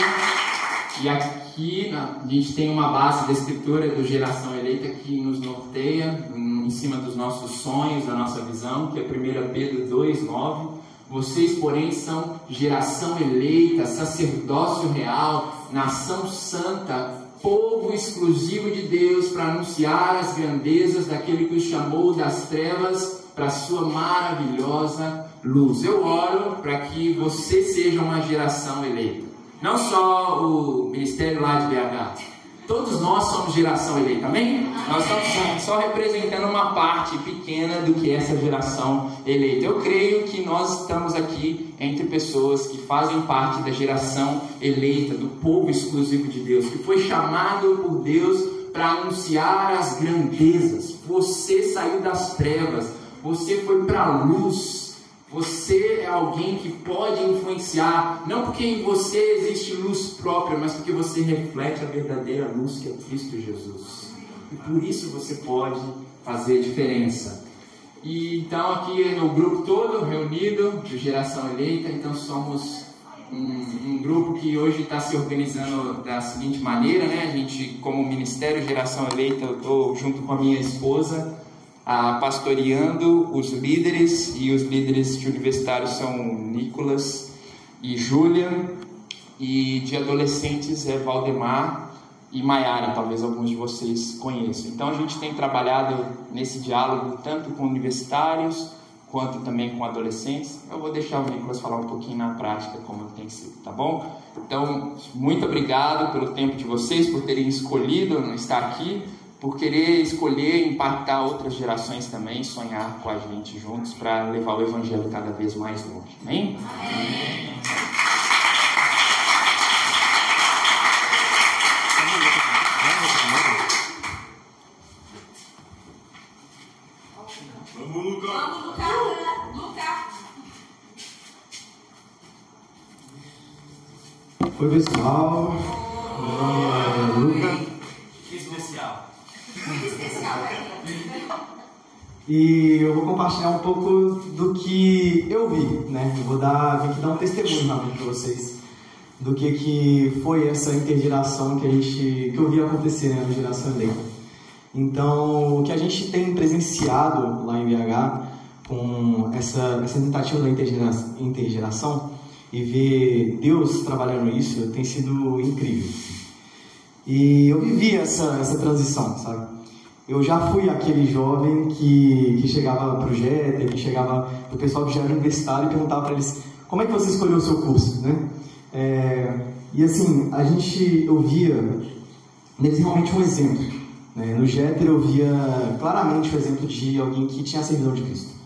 E aqui a gente tem uma base da Escritura do Geração Eleita que nos norteia em cima dos nossos sonhos, da nossa visão, que é 1 Pedro 2:9. Vocês, porém, são geração eleita, sacerdócio real, nação santa, povo exclusivo de Deus, para anunciar as grandezas daquele que os chamou das trevas para a sua maravilhosa luz. Eu oro para que você seja uma geração eleita. Não só o ministério lá de BH, todos nós somos geração eleita, amém? Nós estamos só representando uma parte pequena do que é essa geração eleita. Eu creio que nós estamos aqui entre pessoas que fazem parte da geração eleita, do povo exclusivo de Deus, que foi chamado por Deus para anunciar as grandezas. Você saiu das trevas, você foi para a luz. Você é alguém que pode influenciar, não porque em você existe luz própria, mas porque você reflete a verdadeira luz que é Cristo Jesus. E por isso você pode fazer diferença. E então aqui no grupo todo reunido, de Geração Eleita, então somos um grupo que hoje está se organizando da seguinte maneira, né? A gente, como Ministério Geração Eleita, eu estou junto com a minha esposa, pastoreando os líderes, e os líderes de universitários são Nicolas e Júlia, e de adolescentes é Valdemar e Maiara, talvez alguns de vocês conheçam. Então a gente tem trabalhado nesse diálogo tanto com universitários quanto também com adolescentes. Eu vou deixar o Nicolas falar um pouquinho na prática como tem sido, tá bom? Então, muito obrigado pelo tempo de vocês, por terem escolhido estar aqui. por querer escolher impactar outras gerações também, sonhar com a gente juntos para levar o Evangelho cada vez mais longe. Amém? Amém. Oi pessoal, meu nome é Luca. Especial. Muito especial, E eu vou compartilhar um pouco do que eu vi, né? Eu vou vim aqui dar um testemunho para vocês do que foi essa intergeração que eu vi acontecer, né, na geração Lei. Então, o que a gente tem presenciado lá em BH com essa tentativa da intergeração e ver Deus trabalhando isso tem sido incrível. E eu vivi essa transição, sabe? Eu já fui aquele jovem que chegava para o JET, que chegava para o pessoal que já era universitário e perguntava para eles: como é que você escolheu o seu curso, né? E assim, eu via neles realmente um exemplo, né? No JET eu via claramente o exemplo de alguém que tinha a servidão de Cristo.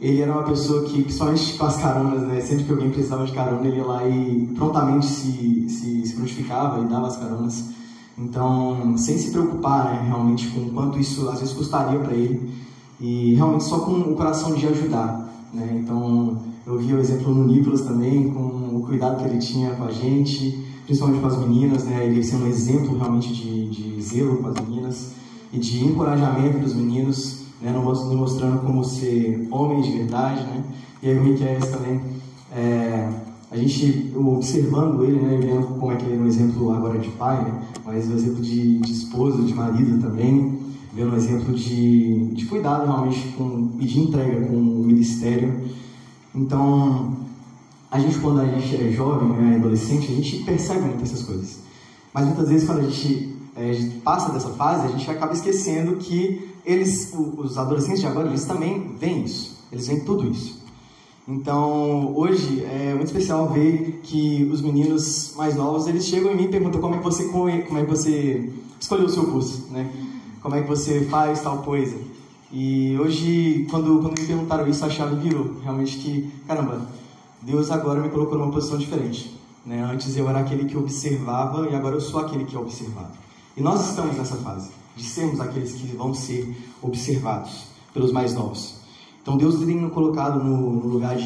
Ele era uma pessoa que, principalmente com as caronas, né? Sempre que alguém precisava de carona, ele ia lá e prontamente se prontificava e dava as caronas. Então, sem se preocupar, né, realmente com o quanto isso às vezes custaria para ele, e realmente só com o coração de ajudar, né? Então, eu vi o exemplo no Nicolas também, com o cuidado que ele tinha com a gente, principalmente com as meninas, né? Ele sendo um exemplo realmente de zelo com as meninas e de encorajamento dos meninos, né? Nos mostrando como ser homens de verdade, né? E aí o Miquel também, a gente observando ele, né, vendo como é que ele é um exemplo agora de pai, né, mas um exemplo de esposa, de marido também, vendo um exemplo de cuidado realmente e de entrega com o ministério. Então, a gente, quando a gente é jovem, né, adolescente, a gente percebe muito essas coisas. Mas muitas vezes, quando a gente passa dessa fase, a gente acaba esquecendo que os adolescentes de agora, eles também veem isso, eles veem tudo isso. Então, hoje é muito especial ver que os meninos mais novos, eles chegam em mim e perguntam como é que você escolheu o seu curso, né? Como é que você faz tal coisa. E hoje, quando me perguntaram isso, a chave virou. Realmente que, caramba, Deus agora me colocou numa posição diferente, né? Antes eu era aquele que observava e agora eu sou aquele que é observado. E nós estamos nessa fase de sermos aqueles que vão ser observados pelos mais novos. Então Deus tem nos colocado no lugar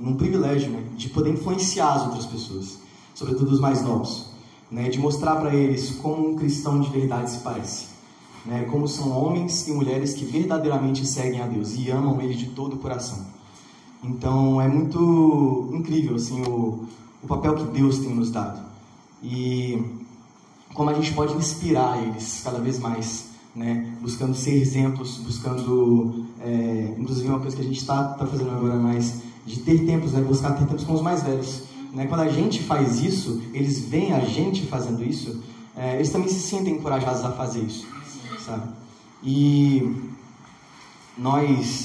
num privilégio, né, de poder influenciar as outras pessoas, sobretudo os mais novos, né, de mostrar para eles como um cristão de verdade se parece, né, como são homens e mulheres que verdadeiramente seguem a Deus e amam Ele de todo o coração. Então é muito incrível assim, o papel que Deus tem nos dado e como a gente pode inspirar eles cada vez mais, né, buscando ser exemplos, buscando, inclusive uma coisa que a gente está fazendo agora mais, de ter tempos, né, buscar ter tempos com os mais velhos, né? Quando a gente faz isso, eles veem a gente fazendo isso, eles também se sentem encorajados a fazer isso, sabe? E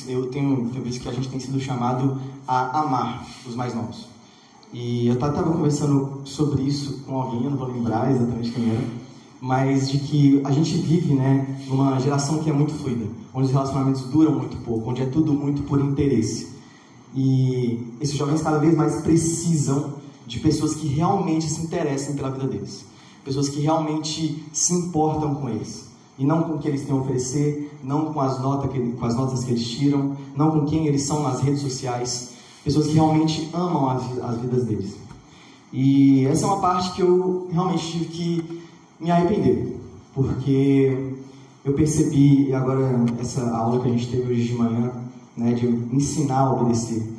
eu tenho visto que a gente tem sido chamado a amar os mais novos. E eu estava conversando sobre isso com alguém, eu não vou lembrar exatamente quem era, mas de que a gente vive, né, numa geração que é muito fluida, onde os relacionamentos duram muito pouco, onde é tudo muito por interesse. E esses jovens cada vez mais precisam de pessoas que realmente se interessem pela vida deles, pessoas que realmente se importam com eles, e não com o que eles têm a oferecer, não com as notas que eles tiram, não com quem eles são nas redes sociais, pessoas que realmente amam as vidas deles. E essa é uma parte que eu realmente tive que me arrepender, porque eu percebi, e agora essa aula que a gente teve hoje de manhã, né, de ensinar a obedecer,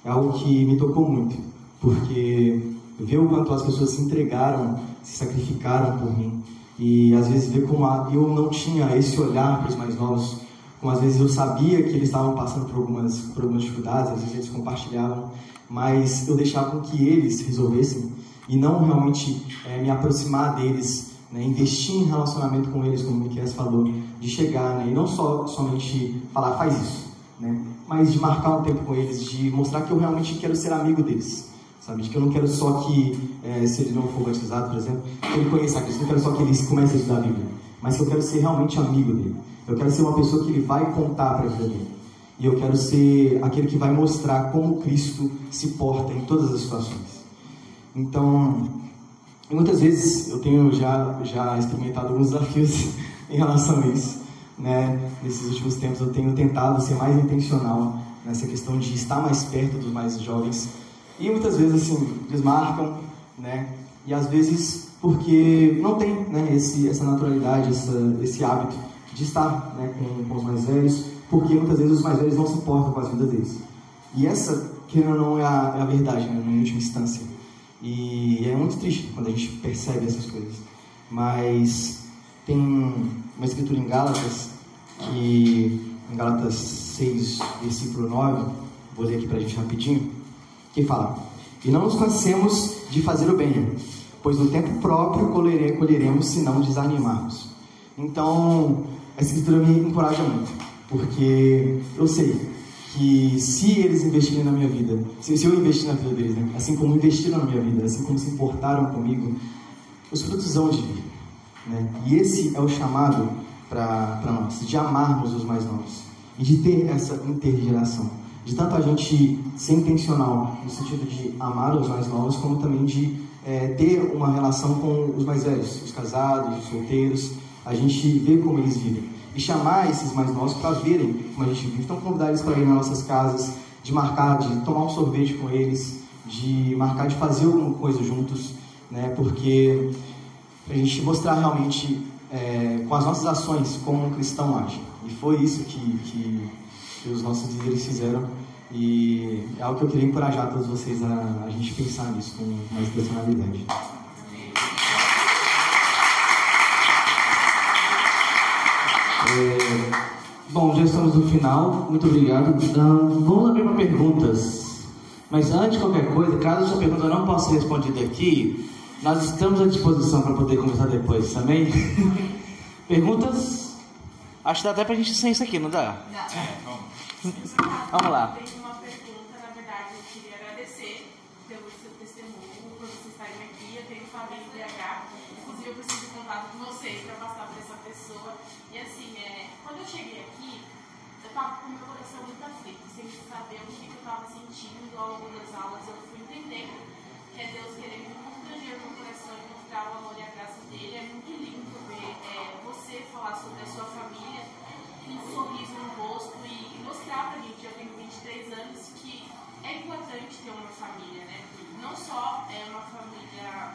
é algo que me tocou muito, porque ver o quanto as pessoas se entregaram, se sacrificaram por mim, e às vezes ver como eu não tinha esse olhar para os mais novos, como às vezes eu sabia que eles estavam passando por algumas dificuldades, às vezes eles compartilhavam, mas eu deixava com que eles resolvessem, e não realmente me aproximar deles, né, investir em relacionamento com eles, como o Miquel falou, de chegar, né, e não somente falar, faz isso, né, mas de marcar um tempo com eles, de mostrar que eu realmente quero ser amigo deles, sabe, de que eu não quero só que, se ele não for batizado, por exemplo, que ele conheça a Cristo, não quero só que ele comece a estudar a Bíblia, mas que eu quero ser realmente amigo dele. Eu quero ser uma pessoa que ele vai contar para a vida dele. E eu quero ser aquele que vai mostrar como Cristo se porta em todas as situações. Então, muitas vezes eu tenho já experimentado alguns desafios em relação a isso, né? Nesses últimos tempos eu tenho tentado ser mais intencional nessa questão de estar mais perto dos mais jovens. E muitas vezes, assim, desmarcam, né? E às vezes porque não tem, né, essa naturalidade, esse hábito de estar, né, com os mais velhos, porque muitas vezes os mais velhos não se importam com as vidas deles. E essa, que não é a verdade, né, em última instância. E é muito triste quando a gente percebe essas coisas. Mas tem uma escritura em Gálatas, em Gálatas 6, versículo 9, vou ler aqui pra gente rapidinho, que fala: e não nos cansemos de fazer o bem, pois no tempo próprio colheremos se não desanimarmos. Então, a escritura me encoraja muito, porque eu sei que se eles investirem na minha vida, se eu investir na vida deles, né, assim como investiram na minha vida, assim como se importaram comigo, os frutos vão de vir, né? E esse é o chamado para nós, de amarmos os mais novos e de ter essa intergeração, de tanto a gente ser intencional no sentido de amar os mais novos, como também de ter uma relação com os mais velhos, os casados, os solteiros, a gente ver como eles vivem e chamar esses mais novos para verem como a gente vive. Então, convidar eles para ir nas nossas casas, de marcar, de tomar um sorvete com eles, de marcar, de fazer alguma coisa juntos, né? Porque a gente mostrar realmente com as nossas ações como um cristão age. E foi isso que os nossos líderes fizeram. E é algo que eu queria encorajar todos vocês a gente pensar nisso com mais personalidade. Bom, já estamos no final. Muito obrigado. Vamos abrir para perguntas. Mas antes de qualquer coisa, caso a sua pergunta não possa ser respondida aqui, nós estamos à disposição para poder conversar depois também. Perguntas? Acho que dá até pra gente sem isso aqui, não dá? Dá. Vamos lá. Tem uma pergunta, na verdade, eu queria agradecer pelo seu testemunho, por vocês estarem aqui. Eu tenho família em BH, inclusive eu preciso de contato com vocês para passar para essa pessoa. E assim, quando eu cheguei aqui, eu estava com o meu coração muito aflito, sem saber o que eu estava sentindo ao longo das aulas. Eu fui entendendo que é Deus querendo constranger o meu coração e mostrar o amor e a graça dele. É muito lindo ver você falar sobre a sua família, com um sorriso no rosto e mostrar pra gente, eu tenho 23 anos, que é importante ter uma família, né? Não só é uma família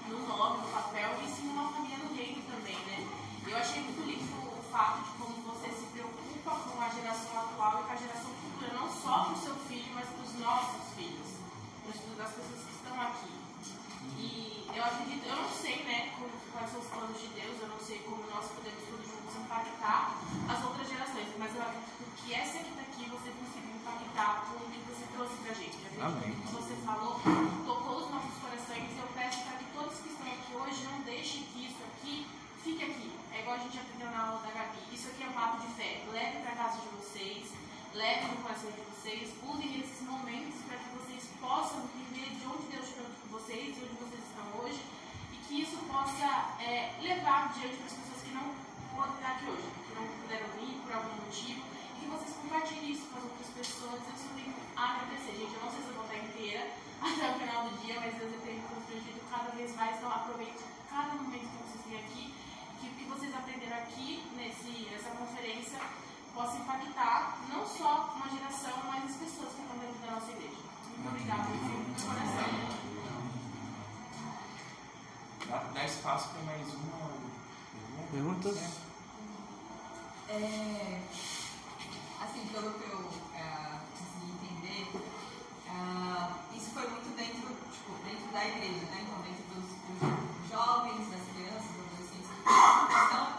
no nome, no papel, e sim uma família no reino também, né? Eu achei muito lindo o fato de como você se preocupa com a geração atual e com a geração futura, não só para o seu filho, mas para os nossos filhos, para as pessoas que estão aqui. E eu acredito, eu não sei, né, quais são os planos de Deus, eu não sei como nós podemos todos juntos impactar as outras gerações, mas eu acredito que essa que está aqui você conseguiu impactar com o que você trouxe pra gente. Amém. O que você falou tocou os nossos corações e eu peço para que todos que estão aqui hoje não deixem que isso aqui fique aqui. É igual a gente aprendeu na aula da Gabi. Isso aqui é um papo de fé. Leve para casa de vocês, leve no coração de vocês, usem esses momentos para que vocês possam viver de onde Deus tirou vocês, de onde vocês estão hoje, e que isso possa levar diante das pessoas que não podem estar aqui hoje, que não puderam vir por algum motivo, e que vocês compartilhem isso com as outras pessoas. Eu só tenho a agradecer, gente. Eu não sei se eu vou estar inteira até o final do dia, mas Deus tem me constrangido cada vez mais, então aproveite cada momento que vocês têm aqui, que o que vocês aprenderam aqui nessa conferência possa impactar não só uma geração, mas as pessoas que estão dentro da nossa igreja. Muito obrigada, do coração. Dá espaço para mais uma Perguntas? Assim, pelo que eu consegui entender, isso foi muito dentro da igreja, né? Então, dentro dos jovens, das crianças, dos adolescentes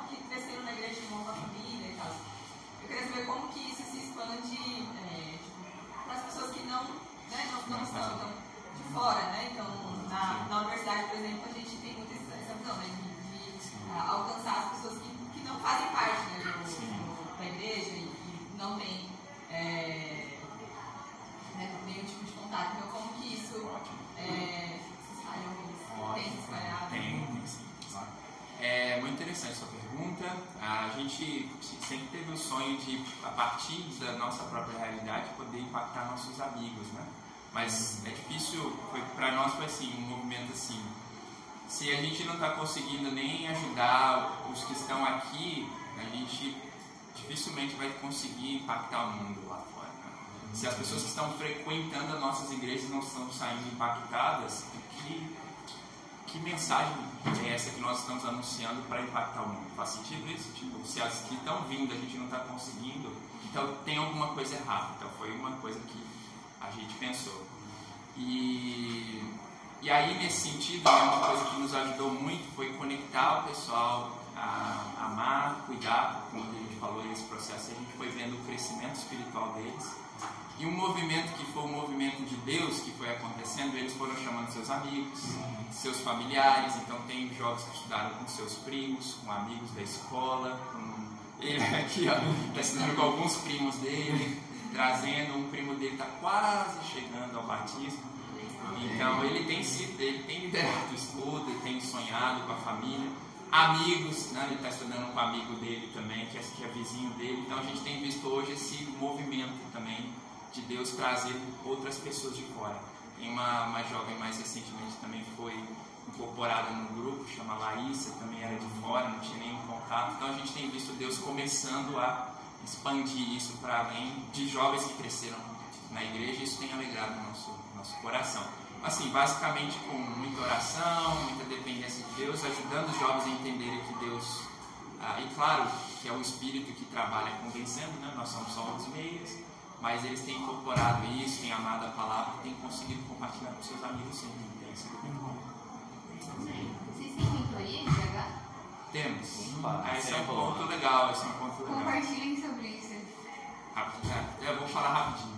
que cresceram na igreja de uma família e tal. Eu queria saber como que isso se expande para as pessoas que não estão de fora, né? Então, na universidade, por exemplo, a gente tem muito essa visão, né? De alcançar as pessoas que não fazem parte, né, da igreja e não tem nenhum tipo de contato. Então, como que isso se espalhou? Tem se espalhado? Tem, sim. É muito interessante. a gente sempre teve o sonho de, a partir da nossa própria realidade, poder impactar nossos amigos, né? Mas é difícil, para nós foi assim, um movimento assim, se a gente não está conseguindo nem ajudar os que estão aqui, a gente dificilmente vai conseguir impactar o mundo lá fora, né? Se as pessoas que estão frequentando as nossas igrejas não estão saindo impactadas, que mensagem é essa que nós estamos anunciando para impactar o mundo? Faz sentido isso? Tipo, se as que estão vindo a gente não está conseguindo, então tem alguma coisa errada. Então foi uma coisa que a gente pensou. E aí, nesse sentido, uma coisa que nos ajudou muito foi conectar o pessoal a amar, cuidar, como a gente falou nesse processo. A gente foi vendo o crescimento espiritual deles. E um movimento que foi o movimento de Deus que foi acontecendo, eles foram chamando seus amigos, seus familiares. Então tem jovens que estudaram com seus primos, com amigos da escola, ele aqui está estudando com alguns primos dele, trazendo, um primo dele está quase chegando ao batismo. Então ele tem liderado o estudo, ele tem sonhado com a família. Amigos, né? Ele está estudando com um amigo dele também, que é vizinho dele. Então a gente tem visto hoje esse movimento também de Deus trazer outras pessoas de fora. Tem uma jovem mais recentemente também foi incorporada no grupo, chama Laísa, também era de fora, não tinha nenhum contato. Então a gente tem visto Deus começando a expandir isso para além de jovens que cresceram na igreja, e isso tem alegrado o nosso coração. Assim, basicamente com muita oração, muita dependência de Deus, ajudando os jovens a entenderem que Deus, e claro que é o Espírito que trabalha convencendo, né? Nós somos só os meios, mas eles têm incorporado isso, têm amado a palavra, têm conseguido compartilhar com seus amigos sempre. Tem sido bem bom. Vocês têm mentoria de GH? Temos. Esse é um ponto legal, Compartilhem sobre isso. Eu vou falar rapidinho.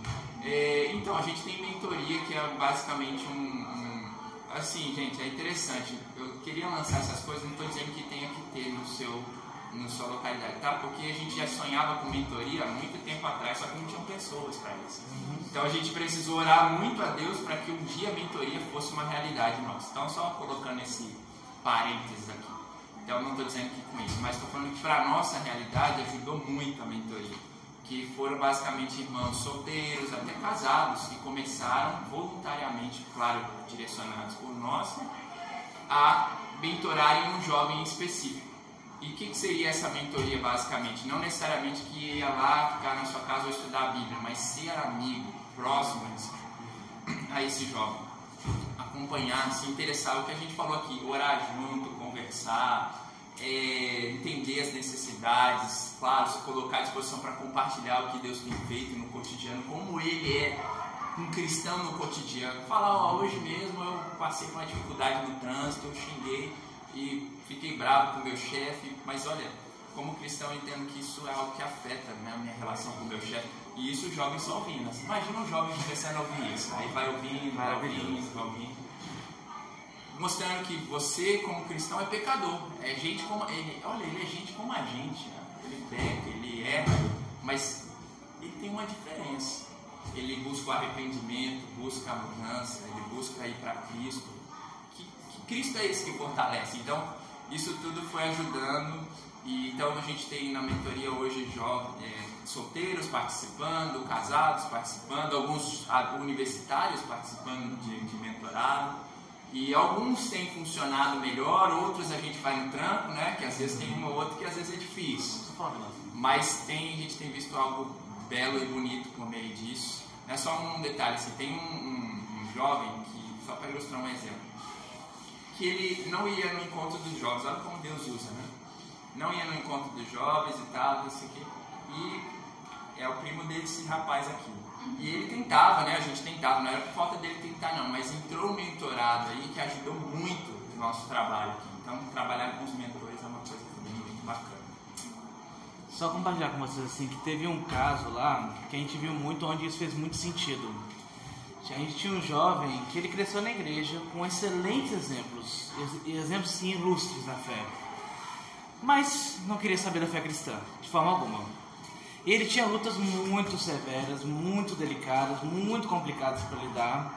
Então, a gente tem mentoria que é basicamente assim, gente, é interessante. Eu queria lançar essas coisas, não estou dizendo que tenha que ter na sua localidade, tá? Porque a gente já sonhava com mentoria há muito tempo atrás, só que não tinham pessoas para isso. Então a gente precisou orar muito a Deus para que um dia a mentoria fosse uma realidade nossa. Então, só colocando esse parênteses aqui. Então, não estou dizendo que com isso, mas estou falando que para a nossa realidade ajudou muito a mentoria. Que foram basicamente irmãos solteiros, até casados, que começaram voluntariamente, claro, direcionados por nós, a mentorarem um jovem específico. E o que seria essa mentoria basicamente? Não necessariamente que ia lá ficar na sua casa ou estudar a Bíblia, mas ser amigo, próximo a esse jovem. Acompanhar, se interessar, o que a gente falou aqui, orar junto, conversar, entender as necessidades, claro, se colocar à disposição para compartilhar o que Deus tem feito no cotidiano, como Ele é um cristão no cotidiano. Falar, hoje mesmo eu passei por uma dificuldade no trânsito, eu xinguei e fiquei bravo com o meu chefe, mas olha, como cristão eu entendo que isso é algo que afeta, né, a minha relação com o meu chefe, e isso os jovens estão ouvindo. Imagina um jovem começando a ouvir isso, aí vai ouvindo, mostrando que você como cristão é pecador, é gente como ele, olha, ele é gente como a gente, né? Ele peca, ele erra, mas ele tem uma diferença. Ele busca o arrependimento, busca a mudança, ele busca ir para Cristo. Que Cristo é esse que fortalece. Então, isso tudo foi ajudando. E então a gente tem na mentoria hoje solteiros participando, casados participando, alguns universitários participando de mentorado. E alguns têm funcionado melhor, outros a gente vai no tranco, né? Que às vezes tem um ou outro que às vezes é difícil. Mas a gente tem visto algo belo e bonito por meio disso. É só um detalhe, assim, tem um jovem que, só para ilustrar um exemplo, que ele não ia no encontro dos jovens, olha como Deus usa, né? Não ia no encontro dos jovens e tal, não sei o quê. E é o primo desse rapaz aqui. E ele tentava, né? A gente tentava, não era por falta dele tentar não, mas entrou um mentorado aí que ajudou muito o nosso trabalho aqui. Então, trabalhar com os mentores é uma coisa muito bacana. Só compartilhar com vocês assim, que teve um caso lá, que a gente viu muito, onde isso fez muito sentido. A gente tinha um jovem que ele cresceu na igreja com excelentes exemplos, exemplos sim ilustres na fé, mas não queria saber da fé cristã, de forma alguma. Ele tinha lutas muito severas, muito delicadas, muito complicadas para lidar,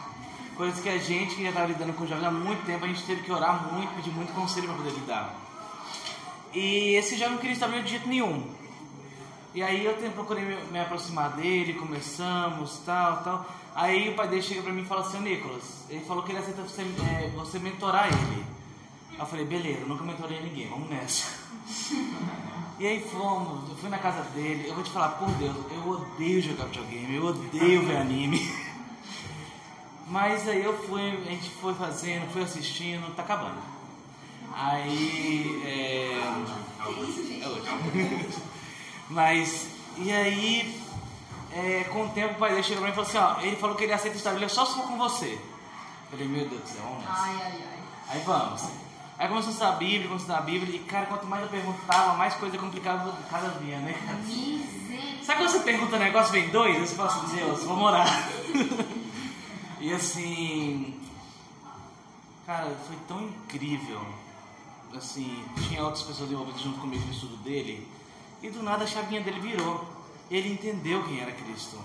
coisas que a gente que já estava lidando com o jovem há muito tempo, a gente teve que orar muito, pedir muito conselho para poder lidar. E esse jovem não queria estabelecer de jeito nenhum. E aí eu procurei me aproximar dele, começamos, tal. Aí o pai dele chega pra mim e fala assim: Nicolas, ele falou que ele aceita você mentorar ele. Aí eu falei: beleza, eu nunca mentorei ninguém, vamos nessa. E aí eu fui na casa dele. Eu vou te falar, por Deus, eu odeio jogar videogame, eu odeio ver anime. Mas aí a gente foi fazendo, foi assistindo, tá acabando. Aí Mas, e aí, com o tempo o pai dele chegou pra mim e falou assim: ó, ele falou que ele aceita estabelecer só se for com você. Eu falei: meu Deus do céu, vamos nessa. Aí vamos. Aí começou a estudar a Bíblia, e cara, quanto mais eu perguntava, mais coisa complicada cada dia, né? Sabe quando você pergunta um negócio, vem dois? Aí você fala assim: Deus, vamos orar. E assim, cara, foi tão incrível. Assim, tinha outras pessoas envolvidas junto comigo no estudo dele, e do nada a chavinha dele virou. Ele entendeu quem era Cristo.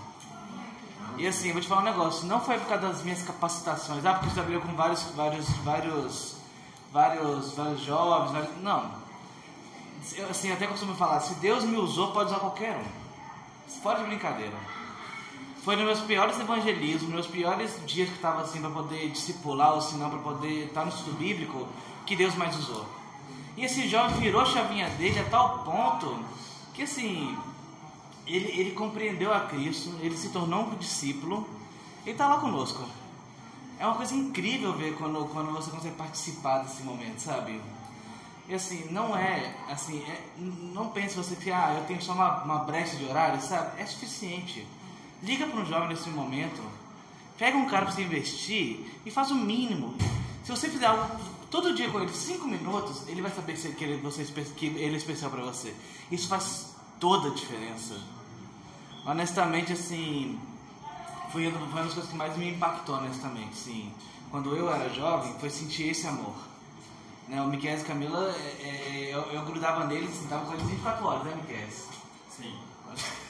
E assim, eu vou te falar um negócio, não foi por causa das minhas capacitações, porque eu trabalhei com vários jovens, não. Eu, assim, até costumo falar, se Deus me usou, pode usar qualquer um. Fora de brincadeira. Foi nos meus piores evangelismos, nos meus piores dias que eu estava assim para poder discipular, ou se não para poder estar no estudo bíblico, que Deus mais usou. E esse jovem virou a chavinha dele a tal ponto que assim, ele compreendeu a Cristo, ele se tornou um discípulo, ele está lá conosco. É uma coisa incrível ver quando você consegue participar desse momento, sabe? E assim, não pense você que eu tenho só uma brecha de horário, sabe? É suficiente. Liga para um jovem nesse momento, pega um cara para você investir e faz o mínimo. Se você fizer algo todo dia com ele, 5 minutos, ele vai saber que ele é especial para você. Isso faz toda a diferença. Honestamente, assim, foi uma das coisas que mais me impactou, honestamente. Assim, quando eu era jovem, foi sentir esse amor. Né, o Miquel e a Camila, eu grudava neles, assim, tava com eles 24 horas, né, Miquel? Sim.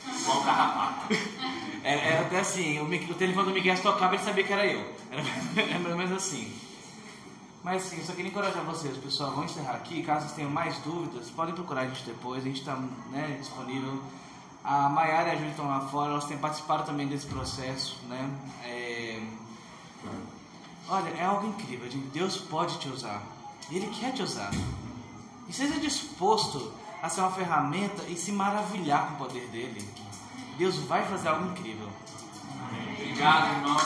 Igual carrapato. Era até assim, o telefone do Miguel tocava e ele sabia que era eu. Era mais ou menos assim. Mas assim, só queria encorajar vocês, pessoal. Vamos encerrar aqui. Caso vocês tenham mais dúvidas, podem procurar a gente depois. A gente está disponível. A Maiara e a Júlia estão lá fora, elas têm participado também desse processo, né? Olha, é algo incrível, gente. Deus pode te usar. Ele quer te usar. E seja disposto a ser uma ferramenta e se maravilhar com o poder dele. Deus vai fazer algo incrível. Obrigado, irmão.